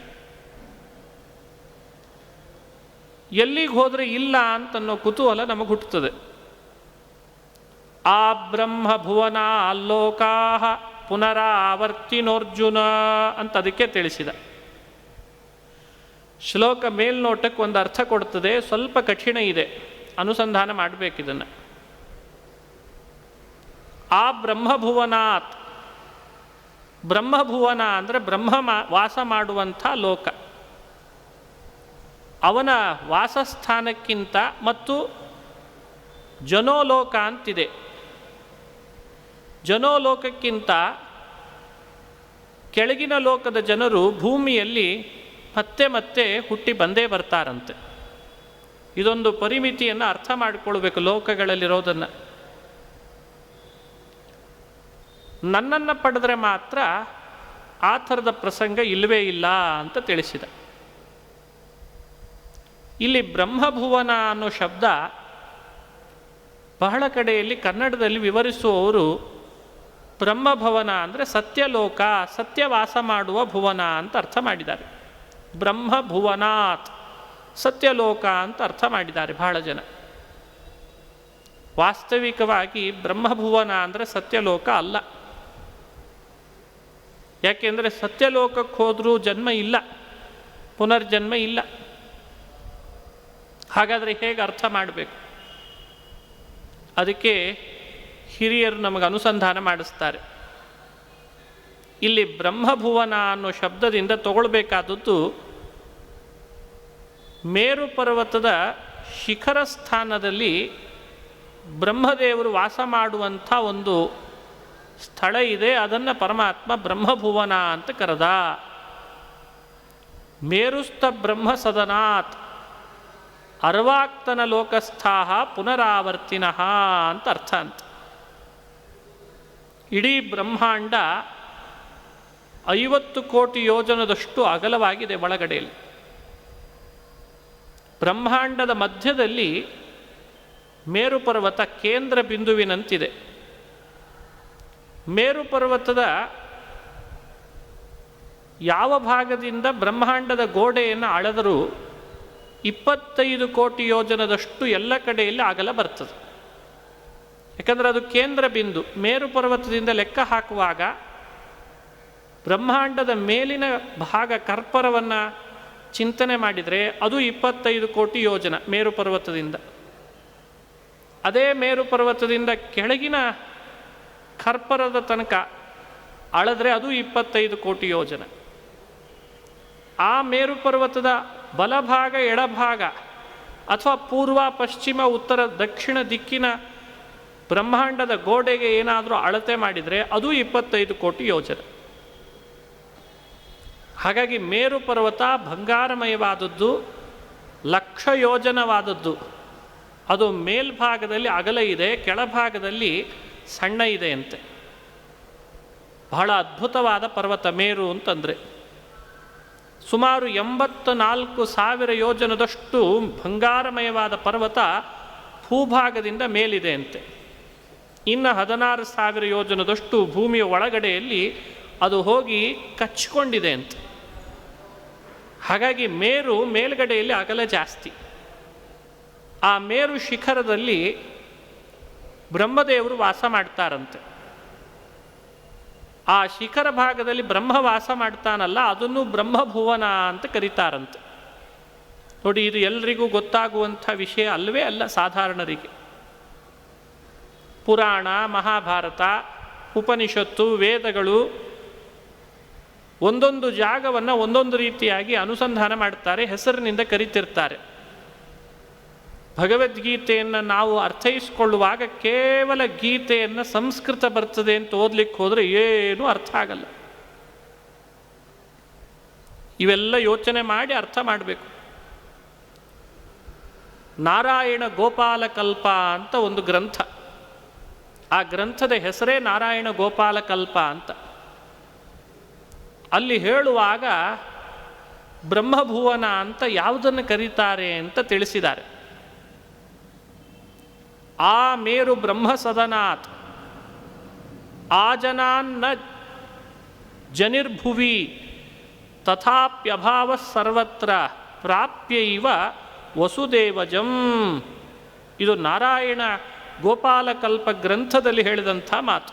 ಎಲ್ಲಿಗೆ ಹೋದರೆ ಇಲ್ಲ ಅಂತನ್ನೋ ಕುತೂಹಲ ನಮಗೆ ಹುಟ್ಟುತ್ತದೆ. ಆ ಬ್ರಹ್ಮ ಭುವನ ಅಲ್ಲೋಕಾಹ ಪುನರಾವರ್ತಿನೋರ್ಜುನ ಅಂತ ಅದಕ್ಕೆ ತಿಳಿಸಿದ. ಶ್ಲೋಕ ಮೇಲ್ನೋಟಕ್ಕೆ ಒಂದು ಅರ್ಥ ಕೊಡ್ತದೆ, ಸ್ವಲ್ಪ ಕಠಿಣ ಇದೆ, ಅನುಸಂಧಾನ ಮಾಡಬೇಕಿದನ್ನು. ಆ ಬ್ರಹ್ಮಭುವನಾತ್, ಬ್ರಹ್ಮಭುವನ ಅಂದರೆ ಬ್ರಹ್ಮ ವಾಸ ಮಾಡುವಂಥ ಲೋಕ. ಅವನ ವಾಸಸ್ಥಾನಕ್ಕಿಂತ ಮತ್ತು ಜನೋಲೋಕ ಅಂತಿದೆ. ಜನೋಲೋಕಕ್ಕಿಂತ ಕೆಳಗಿನ ಲೋಕದ ಜನರು ಭೂಮಿಯಲ್ಲಿ ಮತ್ತೆ ಮತ್ತೆ ಹುಟ್ಟಿ ಬಂದೇ ಬರ್ತಾರಂತೆ. ಇದೊಂದು ಪರಿಮಿತಿಯನ್ನು ಅರ್ಥ ಮಾಡಿಕೊಳ್ಬೇಕು ಲೋಕಗಳಲ್ಲಿರೋದನ್ನು. ನನ್ನನ್ನು ಪಡೆದರೆ ಮಾತ್ರ ಆ ಥರದ ಪ್ರಸಂಗ ಇಲ್ಲವೇ ಇಲ್ಲ ಅಂತ ತಿಳಿಸಿದ. ಇಲ್ಲಿ ಬ್ರಹ್ಮಭುವನ ಅನ್ನೋ ಶಬ್ದ ಬಹಳ ಕಡೆಯಲ್ಲಿ ಕನ್ನಡದಲ್ಲಿ ವಿವರಿಸುವವರು ಬ್ರಹ್ಮಭವನ ಅಂದರೆ ಸತ್ಯಲೋಕ, ಸತ್ಯವಾಸ ಮಾಡುವ ಭುವನ ಅಂತ ಅರ್ಥ ಮಾಡಿದ್ದಾರೆ. ಬ್ರಹ್ಮಭುವನಾತ್ ಸತ್ಯಲೋಕ ಅಂತ ಅರ್ಥ ಮಾಡಿದ್ದಾರೆ ಬಹಳ ಜನ. ವಾಸ್ತವಿಕವಾಗಿ ಬ್ರಹ್ಮಭುವನ ಅಂದರೆ ಸತ್ಯಲೋಕ ಅಲ್ಲ. ಯಾಕೆಂದರೆ ಸತ್ಯಲೋಕಕ್ಕೆ ಹೋದರೂ ಜನ್ಮ ಇಲ್ಲ, ಪುನರ್ಜನ್ಮ ಇಲ್ಲ. ಹಾಗಾದರೆ ಹೇಗೆ ಅರ್ಥ ಮಾಡಬೇಕು? ಅದಕ್ಕೆ ಹಿರಿಯರು ನಮಗೆ ಅನುಸಂಧಾನ ಮಾಡಿಸ್ತಾರೆ. ಇಲ್ಲಿ ಬ್ರಹ್ಮಭುವನ ಅನ್ನೋ ಶಬ್ದದಿಂದ ತಗೊಳ್ಬೇಕಾದದ್ದು ಮೇರು ಪರ್ವತದ ಶಿಖರ ಸ್ಥಾನದಲ್ಲಿ ಬ್ರಹ್ಮದೇವರು ವಾಸ ಮಾಡುವಂಥ ಒಂದು ಸ್ಥಳ ಇದೆ. ಅದನ್ನು ಪರಮಾತ್ಮ ಬ್ರಹ್ಮಭುವನ ಅಂತ ಕರೆದ. ಮೇರುಸ್ಥ ಬ್ರಹ್ಮ ಸದನಾತ್ ಅರ್ವಾಕ್ತನ ಲೋಕಸ್ಥಾಹ ಪುನರಾವರ್ತಿನಃ ಅಂತ ಅರ್ಥ ಅಂತ. ಇಡೀ ಬ್ರಹ್ಮಾಂಡ 50 ಕೋಟಿ ಯೋಜನದಷ್ಟು ಅಗಲವಾಗಿದೆ ಒಳಗಡೆಯಲ್ಲಿ. ಬ್ರಹ್ಮಾಂಡದ ಮಧ್ಯದಲ್ಲಿ ಮೇರು ಪರ್ವತ ಕೇಂದ್ರ ಬಿಂದುವಿನಂತಿದೆ. ಮೇರು ಪರ್ವತದ ಯಾವ ಭಾಗದಿಂದ ಬ್ರಹ್ಮಾಂಡದ ಗೋಡೆಯನ್ನು ಅಳೆದರೂ 25 ಕೋಟಿ ಯೋಜನದಷ್ಟು ಎಲ್ಲ ಕಡೆಯಲ್ಲಿ ಅಗಲ ಬರ್ತದೆ. ಯಾಕಂದರೆ ಅದು ಕೇಂದ್ರ ಬಿಂದು. ಮೇರು ಪರ್ವತದಿಂದ ಲೆಕ್ಕ ಹಾಕುವಾಗ ಬ್ರಹ್ಮಾಂಡದ ಮೇಲಿನ ಭಾಗ ಕರ್ಪರವನ್ನು ಚಿಂತನೆ ಮಾಡಿದರೆ ಅದು 25 ಕೋಟಿ ಯೋಜನ ಮೇರು ಪರ್ವತದಿಂದ. ಅದೇ ಮೇರು ಪರ್ವತದಿಂದ ಕೆಳಗಿನ ಕರ್ಪರದ ತನಕ ಅಳೆದ್ರೆ ಅದು 25 ಕೋಟಿ ಯೋಜನ. ಆ ಮೇರು ಪರ್ವತದ ಬಲಭಾಗ ಎಡಭಾಗ ಅಥವಾ ಪೂರ್ವ ಪಶ್ಚಿಮ ಉತ್ತರ ದಕ್ಷಿಣ ದಿಕ್ಕಿನ ಬ್ರಹ್ಮಾಂಡದ ಗೋಡೆಗೆ ಏನಾದರೂ ಅಳತೆ ಮಾಡಿದರೆ ಅದು 25 ಕೋಟಿ ಯೋಜನ. ಹಾಗಾಗಿ ಮೇರು ಪರ್ವತ ಬಂಗಾರಮಯವಾದದ್ದು, ಲಕ್ಷ ಯೋಜನವಾದದ್ದು. ಅದು ಮೇಲ್ಭಾಗದಲ್ಲಿ ಅಗಲ ಇದೆ, ಕೆಳಭಾಗದಲ್ಲಿ ಸಣ್ಣ ಇದೆ ಅಂತೆ. ಬಹಳ ಅದ್ಭುತವಾದ ಪರ್ವತ ಮೇರು ಅಂತಂದರೆ. ಸುಮಾರು 84,000 ಯೋಜನದಷ್ಟು ಬಂಗಾರಮಯವಾದ ಪರ್ವತ ಭೂಭಾಗದಿಂದ ಮೇಲಿದೆ ಅಂತೆ. ಇನ್ನು 16,000 ಯೋಜನದಷ್ಟು ಭೂಮಿಯ ಒಳಗಡೆಯಲ್ಲಿ ಅದು ಹೋಗಿ ಕಚ್ಚಿಕೊಂಡಿದೆ ಅಂತೆ. ಹಾಗಾಗಿ ಮೇರು ಮೇಲ್ಗಡೆಯಲ್ಲಿ ಅಗಲ ಜಾಸ್ತಿ. ಆ ಮೇರು ಶಿಖರದಲ್ಲಿ ಬ್ರಹ್ಮದೇವರು ವಾಸ ಮಾಡ್ತಾರಂತೆ. ಆ ಶಿಖರ ಭಾಗದಲ್ಲಿ ಬ್ರಹ್ಮ ವಾಸ ಮಾಡ್ತಾನಲ್ಲ, ಅದನ್ನು ಬ್ರಹ್ಮಭುವನ ಅಂತ ಕರೀತಾರಂತೆ. ನೋಡಿ, ಇದು ಎಲ್ರಿಗೂ ಗೊತ್ತಾಗುವಂಥ ವಿಷಯ ಅಲ್ಲವೇ ಅಲ್ಲ ಸಾಧಾರಣರಿಗೆ. ಪುರಾಣ, ಮಹಾಭಾರತ, ಉಪನಿಷತ್ತು, ವೇದಗಳು ಒಂದೊಂದು ಜಾಗವನ್ನು ಒಂದೊಂದು ರೀತಿಯಾಗಿ ಅನುಸಂಧಾನ ಮಾಡ್ತಾರೆ, ಹೆಸರಿನಿಂದ ಕರೀತಿರ್ತಾರೆ. ಭಗವದ್ಗೀತೆಯನ್ನು ನಾವು ಅರ್ಥೈಸಿಕೊಳ್ಳುವಾಗ ಕೇವಲ ಗೀತೆಯನ್ನು ಸಂಸ್ಕೃತ ಬರ್ತದೆ ಅಂತ ಓದಲಿಕ್ಕೆ ಹೋದರೆ ಏನೂ ಅರ್ಥ ಆಗಲ್ಲ. ಇವೆಲ್ಲ ಯೋಚನೆ ಮಾಡಿ ಅರ್ಥ ಮಾಡಬೇಕು. ನಾರಾಯಣ ಗೋಪಾಲ ಕಲ್ಪ ಅಂತ ಒಂದು ಗ್ರಂಥ. ಆ ಗ್ರಂಥದ ಹೆಸರೇ ನಾರಾಯಣ ಗೋಪಾಲ ಕಲ್ಪ ಅಂತ. ಅಲ್ಲಿ ಹೇಳುವಾಗ ಬ್ರಹ್ಮಭುವನ ಅಂತ ಯಾವುದನ್ನು ಕರೀತಾರೆ ಅಂತ ತಿಳಿಸಿದ್ದಾರೆ. ಆ ಮೇರು ಬ್ರಹ್ಮ ಸದನಾತ್ ಆಜನಾನ್ನ ಜನಿರ್ಭುವಿ ತಥಾಪ್ಯಭಾವ ಸರ್ವತ್ರ ಪ್ರಾಪ್ಯೈವ ವಸುದೇವಜಂ. ಇದು ನಾರಾಯಣ ಗೋಪಾಲಕಲ್ಪ ಗ್ರಂಥದಲ್ಲಿ ಹೇಳಿದಂಥ ಮಾತು.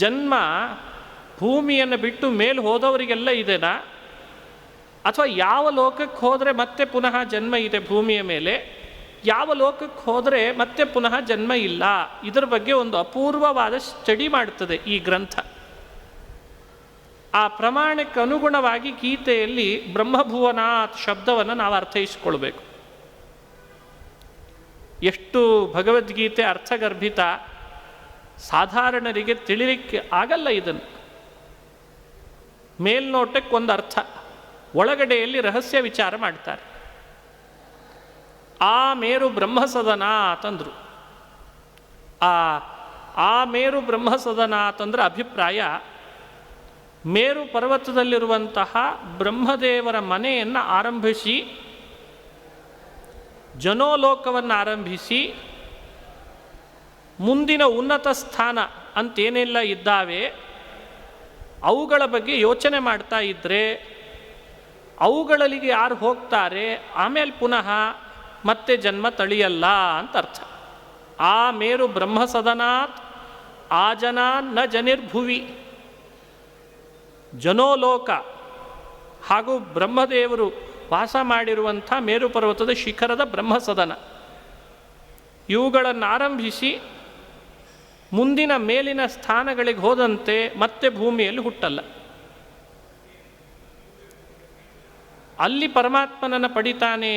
ಜನ್ಮ ಭೂಮಿಯನ್ನು ಬಿಟ್ಟು ಮೇಲೆ ಹೋದವರಿಗೆಲ್ಲ ಇದೆನಾ, ಅಥವಾ ಯಾವ ಲೋಕಕ್ಕೆ ಹೋದರೆ ಮತ್ತೆ ಪುನಃ ಜನ್ಮ ಇದೆ ಭೂಮಿಯ ಮೇಲೆ, ಯಾವ ಲೋಕಕ್ಕೆ ಹೋದರೆ ಮತ್ತೆ ಪುನಃ ಜನ್ಮ ಇಲ್ಲ, ಇದರ ಬಗ್ಗೆ ಒಂದು ಅಪೂರ್ವವಾದ ಸ್ಟಡಿ ಮಾಡ್ತದೆ ಈ ಗ್ರಂಥ. ಆ ಪ್ರಮಾಣಕ್ಕೆ ಅನುಗುಣವಾಗಿ ಗೀತೆಯಲ್ಲಿ ಬ್ರಹ್ಮಭುವನಾತ್ ಶಬ್ದವನ್ನು ನಾವು ಅರ್ಥೈಸಿಕೊಳ್ಬೇಕು. ಎಷ್ಟು ಭಗವದ್ಗೀತೆ ಅರ್ಥಗರ್ಭಿತ, ಸಾಧಾರಣರಿಗೆ ತಿಳಿಲಿಕ್ಕೆ ಆಗಲ್ಲ. ಇದನ್ನು ಮೇಲ್ನೋಟಕ್ಕೊಂದು ಅರ್ಥ, ಒಳಗಡೆಯಲ್ಲಿ ರಹಸ್ಯ ವಿಚಾರ ಮಾಡ್ತಾರೆ. ಆ ಮೇರು ಬ್ರಹ್ಮಸದನ ಅಂತಂದರು. ಆ ಮೇರು ಬ್ರಹ್ಮಸದನ ಅಂತಂದ್ರೆ ಅಭಿಪ್ರಾಯ, ಮೇರು ಪರ್ವತದಲ್ಲಿರುವಂತಹ ಬ್ರಹ್ಮದೇವರ ಮನೆಯನ್ನು ಆರಂಭಿಸಿ, ಜನೋಲೋಕವನ್ನು ಆರಂಭಿಸಿ, ಮುಂದಿನ ಉನ್ನತ ಸ್ಥಾನ ಅಂತೇನೆಲ್ಲ ಇದ್ದಾವೆ ಅವುಗಳ ಬಗ್ಗೆ ಯೋಚನೆ ಮಾಡ್ತಾ ಇದ್ದರೆ ಅವುಗಳಿಗೆ ಯಾರು ಹೋಗ್ತಾರೆ ಆಮೇಲೆ ಪುನಃ ಮತ್ತೆ ಜನ್ಮ ತಳಿಯಲ್ಲ ಅಂತ ಅರ್ಥ. ಆ ಮೇರು ಬ್ರಹ್ಮಸದನಾತ್ ಆಜನ ನ ಜನಿರ್ಭುವಿ. ಜನೋಲೋಕ ಹಾಗೂ ಬ್ರಹ್ಮದೇವರು ವಾಸ ಮಾಡಿರುವಂಥ ಮೇರು ಪರ್ವತದ ಶಿಖರದ ಬ್ರಹ್ಮಸದನ, ಇವುಗಳನ್ನು ಆರಂಭಿಸಿ ಮುಂದಿನ ಮೇಲಿನ ಸ್ಥಾನಗಳಿಗೆ ಹೋದಂತೆ ಮತ್ತೆ ಭೂಮಿಯಲ್ಲಿ ಹುಟ್ಟಲ್ಲ. ಅಲ್ಲಿ ಪರಮಾತ್ಮನನ್ನು ಪಡಿತಾನೆ,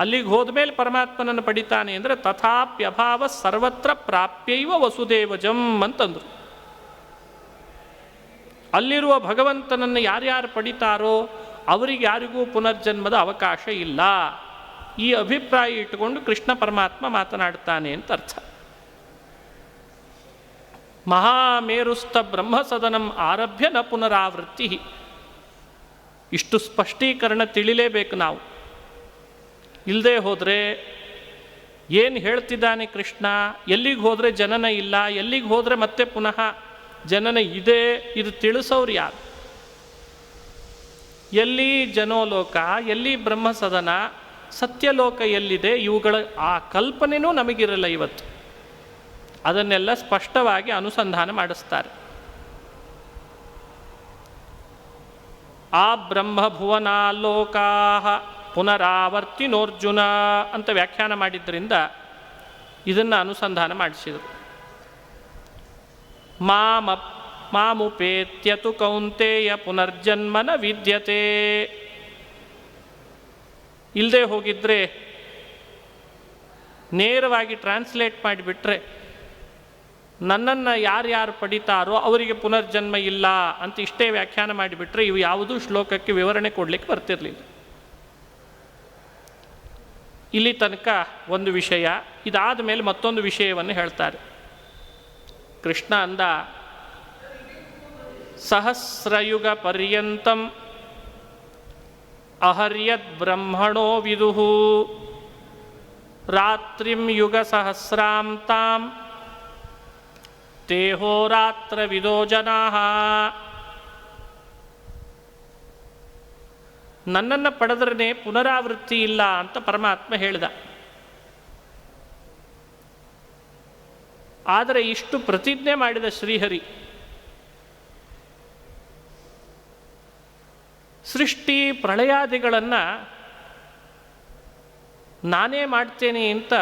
ಅಲ್ಲಿಗೆ ಹೋದ್ಮೇಲೆ ಪರಮಾತ್ಮನನ್ನು ಪಡಿತಾನೆ ಅಂದರೆ ತಥಾಪ್ಯಭಾವ ಸರ್ವತ್ರ ಪ್ರಾಪ್ಯೈವ ವಸುದೇವಜಂ ಅಂತಂದರು. ಅಲ್ಲಿರುವ ಭಗವಂತನನ್ನು ಯಾರ್ಯಾರು ಪಡಿತಾರೋ ಅವರಿಗೆ ಯಾರಿಗೂ ಪುನರ್ಜನ್ಮದ ಅವಕಾಶ ಇಲ್ಲ. ಈ ಅಭಿಪ್ರಾಯ ಇಟ್ಟುಕೊಂಡು ಕೃಷ್ಣ ಪರಮಾತ್ಮ ಮಾತನಾಡ್ತಾನೆ ಅಂತ ಅರ್ಥ. ಮಹಾಮೇರುಸ್ಥ ಬ್ರಹ್ಮಸದನಂ ಆರಭ್ಯ ನ ಪುನರಾವೃತ್ತಿ. ಇಷ್ಟು ಸ್ಪಷ್ಟೀಕರಣ ತಿಳಿಲೇಬೇಕು ನಾವು. ಇಲ್ಲದೆ ಹೋದರೆ ಏನು ಹೇಳ್ತಿದ್ದಾನೆ ಕೃಷ್ಣ, ಎಲ್ಲಿಗೆ ಹೋದರೆ ಜನನ ಇಲ್ಲ, ಎಲ್ಲಿಗೆ ಹೋದರೆ ಮತ್ತೆ ಪುನಃ ಜನನ ಇದೆ, ಇದು ತಿಳಿಸೋರು ಯಾರು? ಎಲ್ಲಿ ಜನೋಲೋಕ, ಎಲ್ಲಿ ಬ್ರಹ್ಮಸದನ, ಸತ್ಯಲೋಕ ಎಲ್ಲಿದೆ, ಇವುಗಳ ಆ ಕಲ್ಪನೆಯೂ ನಮಗಿರಲ್ಲ ಇವತ್ತು. ಅದನ್ನೆಲ್ಲ ಸ್ಪಷ್ಟವಾಗಿ ಅನುಸಂಧಾನ ಮಾಡಿಸ್ತಾರೆ. ಆ ಬ್ರಹ್ಮಭುವನಾಲೋಕಾ ಪುನರಾವರ್ತಿನೋರ್ಜುನ ಅಂತ ವ್ಯಾಖ್ಯಾನ ಮಾಡಿದ್ದರಿಂದ ಇದನ್ನು ಅನುಸಂಧಾನ ಮಾಡಿಸಿದರು. ಮಾಮುಪೇತ್ಯತು ಕೌಂತೆಯ ಪುನರ್ಜನ್ಮನ ವಿದ್ಯತೆ. ಇಲ್ಲದೆ ಹೋಗಿದ್ರೆ ನೇರವಾಗಿ ಟ್ರಾನ್ಸ್ಲೇಟ್ ಮಾಡಿಬಿಟ್ರೆ ನನ್ನನ್ನು ಯಾರ್ಯಾರು ಪಡಿತಾರೋ ಅವರಿಗೆ ಪುನರ್ಜನ್ಮ ಇಲ್ಲ ಅಂತ ಇಷ್ಟೇ ವ್ಯಾಖ್ಯಾನ ಮಾಡಿಬಿಟ್ರೆ ಇವು ಯಾವುದೂ ಶ್ಲೋಕಕ್ಕೆ ವಿವರಣೆ ಕೊಡಲಿಕ್ಕೆ ಬರ್ತಿರಲಿಲ್ಲ. ಇಲ್ಲಿ ತನಕ ಒಂದು ವಿಷಯ. ಇದಾದ ಮೇಲೆ ಮತ್ತೊಂದು ವಿಷಯವನ್ನು ಹೇಳ್ತಾರೆ. ಕೃಷ್ಣ ಅಂದ, ಸಹಸ್ರಯುಗ ಪರ್ಯಂತಂ ಅಹರ್ಯದ್ ಬ್ರಹ್ಮಣೋ ವಿದುಹು ರಾತ್ರಿಂ ಯುಗ ಸಹಸ್ರಾಂ ತಾಂ ತೇಹೋರಾತ್ರ ವಿದೋ ಜನಾಃ. ನನ್ನನ್ನು ಪಡೆದ್ರೇ ಪುನರಾವೃತ್ತಿ ಇಲ್ಲ ಅಂತ ಪರಮಾತ್ಮ ಹೇಳಿದ. ಆದರೆ ಇಷ್ಟು ಪ್ರತಿಜ್ಞೆ ಮಾಡಿದ ಶ್ರೀಹರಿ ಸೃಷ್ಟಿ ಪ್ರಳಯಾದಿಗಳನ್ನು ನಾನೇ ಮಾಡ್ತೇನೆ ಅಂತ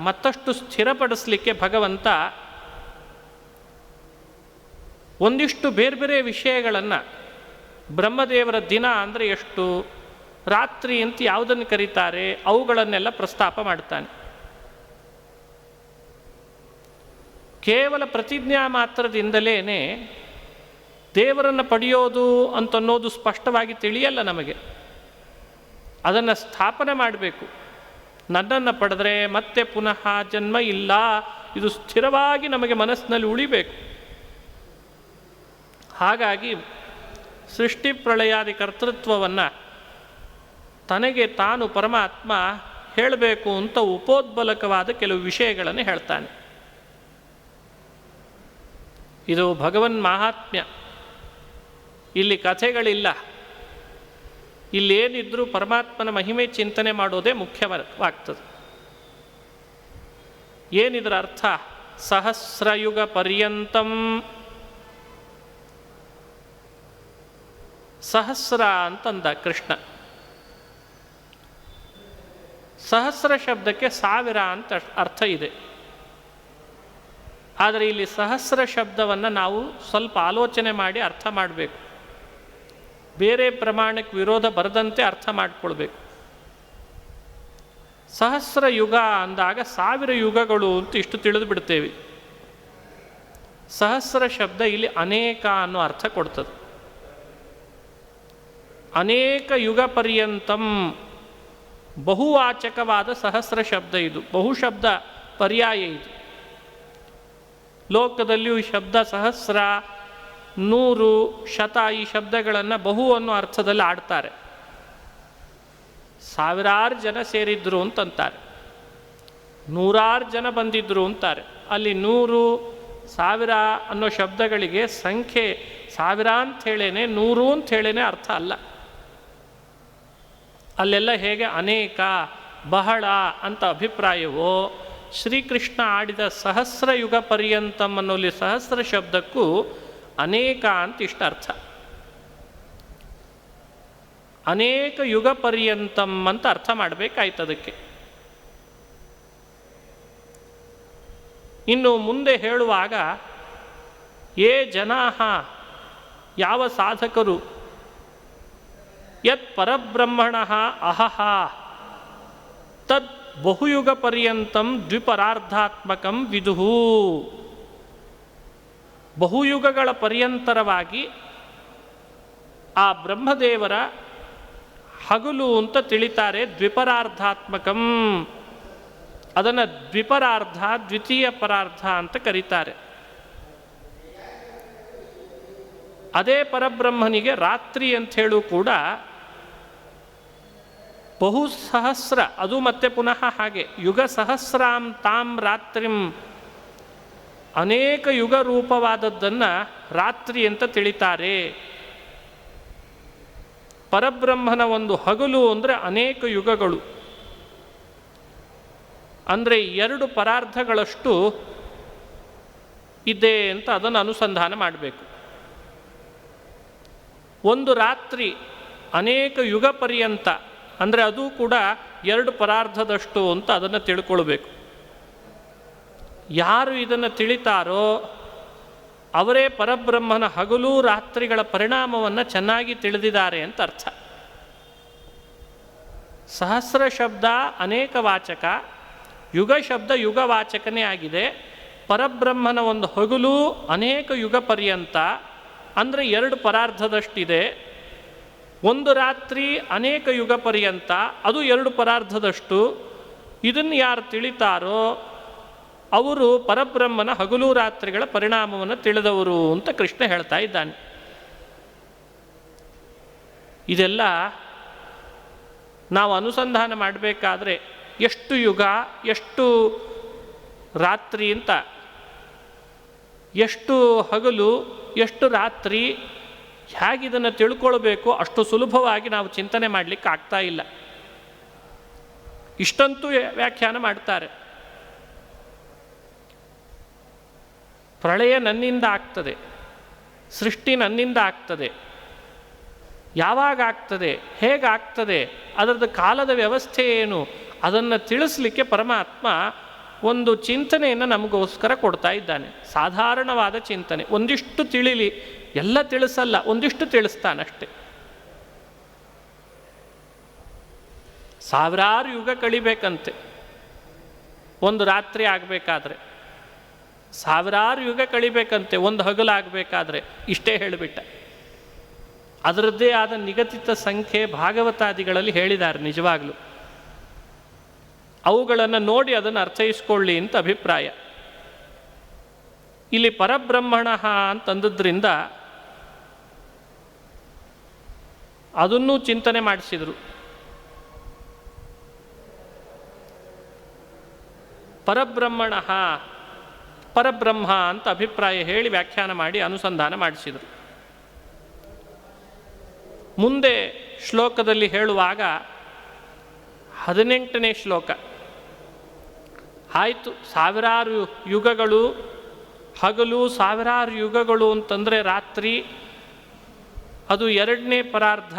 ಮತ್ತಷ್ಟು ಸ್ಥಿರಪಡಿಸಲಿಕ್ಕೆ ಭಗವಂತ ಒಂದಿಷ್ಟು ಬೇರೆ ಬೇರೆ ವಿಷಯಗಳನ್ನು, ಬ್ರಹ್ಮದೇವರ ದಿನ ಅಂದರೆ ಎಷ್ಟು, ರಾತ್ರಿ ಅಂತ ಯಾವುದನ್ನು ಕರೀತಾರೆ, ಅವುಗಳನ್ನೆಲ್ಲ ಪ್ರಸ್ತಾಪ ಮಾಡ್ತಾನೆ. ಕೇವಲ ಪ್ರತಿಜ್ಞಾ ಮಾತ್ರದಿಂದಲೇ ದೇವರನ್ನು ಪಡೆಯೋದು ಅಂತನ್ನೋದು ಸ್ಪಷ್ಟವಾಗಿ ತಿಳಿಯಲ್ಲ ನಮಗೆ. ಅದನ್ನು ಸ್ಥಾಪನೆ ಮಾಡಬೇಕು. ನನ್ನನ್ನು ಪಡೆದ್ರೆ ಮತ್ತೆ ಪುನಃ ಜನ್ಮ ಇಲ್ಲ, ಇದು ಸ್ಥಿರವಾಗಿ ನಮಗೆ ಮನಸ್ಸಿನಲ್ಲಿ ಉಳಿಬೇಕು. ಹಾಗಾಗಿ ಸೃಷ್ಟಿ ಪ್ರಳಯಾದಿ ಕರ್ತೃತ್ವವನ್ನು ತನಗೆ ತಾನು ಪರಮಾತ್ಮ ಹೇಳಬೇಕು ಅಂತ ಉಪೋದ್ಬಲಕವಾದ ಕೆಲವು ವಿಷಯಗಳನ್ನು ಹೇಳ್ತಾನೆ. ಇದು ಭಗವನ್ ಮಹಾತ್ಮ್ಯ. ಇಲ್ಲಿ ಕಥೆಗಳಿಲ್ಲ. ಇಲ್ಲೇನಿದ್ರೂ ಪರಮಾತ್ಮನ ಮಹಿಮೆ ಚಿಂತನೆ ಮಾಡೋದೇ ಮುಖ್ಯವಾಗ್ತದೆ. ಏನಿದ್ರ ಅರ್ಥ? ಸಹಸ್ರಯುಗ ಪರ್ಯಂತಂ. ಸಹಸ್ರ ಅಂತಂದ ಕೃಷ್ಣ. ಸಹಸ್ರ ಶಬ್ದಕ್ಕೆ 1000 ಅಂತ ಅರ್ಥ ಇದೆ. ಆದರೆ ಇಲ್ಲಿ ಸಹಸ್ರ ಶಬ್ದವನ್ನು ನಾವು ಸ್ವಲ್ಪ ಆಲೋಚನೆ ಮಾಡಿ ಅರ್ಥ ಮಾಡಬೇಕು. ಬೇರೆ ಪ್ರಮಾಣಕ್ಕೆ ವಿರೋಧ ಬರದಂತೆ ಅರ್ಥ ಮಾಡಿಕೊಳ್ಬೇಕು. ಸಹಸ್ರ ಯುಗ ಅಂದಾಗ 1000 ಯುಗಗಳು ಅಂತ ಇಷ್ಟು ತಿಳಿದು ಬಿಡ್ತೇವೆ. ಸಹಸ್ರ ಶಬ್ದ ಇಲ್ಲಿ ಅನೇಕ ಅನ್ನೋ ಅರ್ಥ ಕೊಡ್ತದೆ. ಅನೇಕ ಯುಗ ಪರ್ಯಂತಂ ಬಹುವಾಚಕವಾದ ಸಹಸ್ರ ಶಬ್ದ ಇದು. ಬಹುಶಬ್ದ ಪರ್ಯಾಯ ಇದು. ಲೋಕದಲ್ಲಿಯೂ ಈ ಶಬ್ದ ಸಹಸ್ರ, 100, ಶತ ಈ ಶಬ್ದಗಳನ್ನು ಬಹು ಅನ್ನೋ ಅರ್ಥದಲ್ಲಿ ಆಡ್ತಾರೆ. ಸಾವಿರಾರು ಜನ ಸೇರಿದ್ರು ಅಂತಂತಾರೆ, ನೂರಾರು ಜನ ಬಂದಿದ್ರು ಅಂತಾರೆ. ಅಲ್ಲಿ 100, 1000 ಅನ್ನೋ ಶಬ್ದಗಳಿಗೆ ಸಂಖ್ಯೆ 1000 ಅಂತ ಹೇಳೇನೆ, 100 ಅಂತ ಹೇಳೇನೆ ಅರ್ಥ ಅಲ್ಲ. ಅಲ್ಲೆಲ್ಲ ಹೇಗೆ ಅನೇಕ, ಬಹಳ ಅಂತ ಅಭಿಪ್ರಾಯವೋ, ಶ್ರೀಕೃಷ್ಣ ಆಡಿದ ಸಹಸ್ರ ಯುಗ ಪರ್ಯಂತಂ ಅನ್ನೋಲ್ಲಿ ಸಹಸ್ರ ಶಬ್ದಕ್ಕೂ ಅನೇಕ ಅಂತ ಇಷ್ಟ ಅರ್ಥ. ಅನೇಕ ಯುಗ ಪರ್ಯಂತಂ ಅಂತ ಅರ್ಥ ಮಾಡಬೇಕಾಯ್ತು ಅದಕ್ಕೆ. ಇನ್ನು ಮುಂದೆ ಹೇಳುವಾಗ ಯೇ ಜನಾಃ, ಯಾವ ಸಾಧಕರು, ಯತ್ ಪರಬ್ರಹ್ಮಣಃ ಅಹಃ ತದ್ ಬಹುಯುಗ ಪರ್ಯಂತಂ ದ್ವಿಪರಾರ್ಧಾತ್ಮಕಂ ವಿದುಹು. ಬಹುಯುಗಗಳ ಪರ್ಯಂತರವಾಗಿ ಆ ಬ್ರಹ್ಮದೇವರ ಹಗಲು ಅಂತ ತಿಳಿತಾರೆ. ದ್ವಿಪರಾರ್ಧಾತ್ಮಕಂ, ಅದನ್ನು ದ್ವಿಪರಾರ್ಧ, ದ್ವಿತೀಯ ಪರಾರ್ಧ ಅಂತ ಕರೀತಾರೆ. ಅದೇ ಪರಬ್ರಹ್ಮನಿಗೆ ರಾತ್ರಿ ಅಂಥೇಳು ಕೂಡ ಬಹುಸಹಸ್ರ, ಅದು ಮತ್ತೆ ಪುನಃ ಹಾಗೆ, ಯುಗ ಸಹಸ್ರಾಂ ತಾಂ ರಾತ್ರಿಂ, ಅನೇಕ ಯುಗ ರೂಪವಾದದ್ದನ್ನು ರಾತ್ರಿ ಅಂತ ತಿಳಿತಾರೆ. ಪರಬ್ರಹ್ಮನ ಒಂದು ಹಗಲು ಅಂದರೆ ಅನೇಕ ಯುಗಗಳು, ಅಂದರೆ 2 ಪರಾರ್ಧಗಳಷ್ಟು ಇದೆ ಅಂತ ಅದನ್ನು ಅನುಸಂಧಾನ ಮಾಡಬೇಕು. ಒಂದು ರಾತ್ರಿ ಅನೇಕ ಯುಗ ಪರ್ಯಂತ ಅಂದರೆ ಅದು ಕೂಡ 2 ಪರಾರ್ಧದಷ್ಟು ಅಂತ ಅದನ್ನು ತಿಳ್ಕೊಳ್ಬೇಕು. ಯಾರು ಇದನ್ನು ತಿಳಿತಾರೋ ಅವರೇ ಪರಬ್ರಹ್ಮನ ಹಗಲು ರಾತ್ರಿಗಳ ಪರಿಣಾಮವನ್ನು ಚೆನ್ನಾಗಿ ತಿಳಿದಿದ್ದಾರೆ ಅಂತ ಅರ್ಥ. ಸಹಸ್ರ ಶಬ್ದ ಅನೇಕ ವಾಚಕ, ಯುಗ ಶಬ್ದ ಯುಗವಾಚಕನೇ ಆಗಿದೆ. ಪರಬ್ರಹ್ಮನ ಒಂದು ಹಗಲು ಅನೇಕ ಯುಗ ಪರ್ಯಂತ ಅಂದರೆ 2 ಪರಾರ್ಧದಷ್ಟಿದೆ. ಒಂದು ರಾತ್ರಿ ಅನೇಕ ಯುಗ ಪರ್ಯಂತ, ಅದು 2 ಪರಾರ್ಧದಷ್ಟು. ಇದನ್ನು ಯಾರು ತಿಳಿತಾರೋ ಅವರು ಪರಬ್ರಹ್ಮನ ಹಗಲು ರಾತ್ರಿಗಳ ಪರಿಣಾಮವನ್ನು ತಿಳಿದವರು ಅಂತ ಕೃಷ್ಣ ಹೇಳ್ತಾ ಇದ್ದಾನೆ. ಇದೆಲ್ಲ ನಾವು ಅನುಸಂಧಾನ ಮಾಡಬೇಕಾದ್ರೆ ಎಷ್ಟು ಯುಗ, ಎಷ್ಟು ರಾತ್ರಿ ಅಂತ, ಎಷ್ಟು ಹಗಲು, ಎಷ್ಟು ರಾತ್ರಿ, ಹೇಗಿದನ್ನು ತಿಳ್ಕೊಳ್ಬೇಕು ಅಷ್ಟು ಸುಲಭವಾಗಿ ನಾವು ಚಿಂತನೆ ಮಾಡಲಿಕ್ಕೆ ಆಗ್ತಾ ಇಲ್ಲ. ಇಷ್ಟಂತೂ ವ್ಯಾಖ್ಯಾನ ಮಾಡ್ತಾರೆ. ಪ್ರಳಯ ನನ್ನಿಂದ ಆಗ್ತದೆ, ಸೃಷ್ಟಿ ನನ್ನಿಂದ ಆಗ್ತದೆ, ಯಾವಾಗ ಆಗ್ತದೆ, ಹೇಗಾಗ್ತದೆ, ಅದರದ್ದು ಕಾಲದ ವ್ಯವಸ್ಥೆ ಏನು, ಅದನ್ನು ತಿಳಿಸ್ಲಿಕ್ಕೆ ಪರಮಾತ್ಮ ಒಂದು ಚಿಂತನೆಯನ್ನು ನಮಗೋಸ್ಕರ ಕೊಡ್ತಾ ಇದ್ದಾನೆ. ಸಾಧಾರಣವಾದ ಚಿಂತನೆ, ಒಂದಿಷ್ಟು ತಿಳಿಲಿ, ಎಲ್ಲ ತಿಳಿಸಲ್ಲ, ಒಂದಿಷ್ಟು ತಿಳಿಸ್ತಾನಷ್ಟೆ. 1000 ಯುಗ ಕಳಿಬೇಕಂತೆ ಒಂದು ರಾತ್ರಿ ಆಗಬೇಕಾದ್ರೆ, 1000 ಯುಗ ಕಳಿಬೇಕಂತೆ ಒಂದು ಹಗಲಾಗಬೇಕಾದ್ರೆ. ಇಷ್ಟೇ ಹೇಳಿಬಿಟ್ಟ. ಅದರದ್ದೇ ಆದ ನಿಗದಿತ ಸಂಖ್ಯೆ ಭಾಗವತಾದಿಗಳಲ್ಲಿ ಹೇಳಿದ್ದಾರೆ. ನಿಜವಾಗಲೂ ಅವುಗಳನ್ನು ನೋಡಿ ಅದನ್ನು ಅರ್ಥೈಸ್ಕೊಳ್ಳಿ ಅಂತ ಅಭಿಪ್ರಾಯ. ಇಲ್ಲಿ ಪರಬ್ರಹ್ಮಣ ಅಂತಂದದ್ರಿಂದ ಅದನ್ನೂ ಚಿಂತನೆ ಮಾಡಿಸಿದರು. ಪರಬ್ರಹ್ಮಣ, ಪರಬ್ರಹ್ಮ ಅಂತ ಅಭಿಪ್ರಾಯ ಹೇಳಿ ವ್ಯಾಖ್ಯಾನ ಮಾಡಿ ಅನುಸಂಧಾನ ಮಾಡಿಸಿದರು. ಮುಂದೆ ಶ್ಲೋಕದಲ್ಲಿ ಹೇಳುವಾಗ 18ನೇ ಶ್ಲೋಕ ಆಯಿತು. 1000 ಯುಗಗಳು ಹಗಲು, 1000 ಯುಗಗಳು ಅಂತಂದರೆ ರಾತ್ರಿ, ಅದು 2ನೇ ಪರಾರ್ಧ,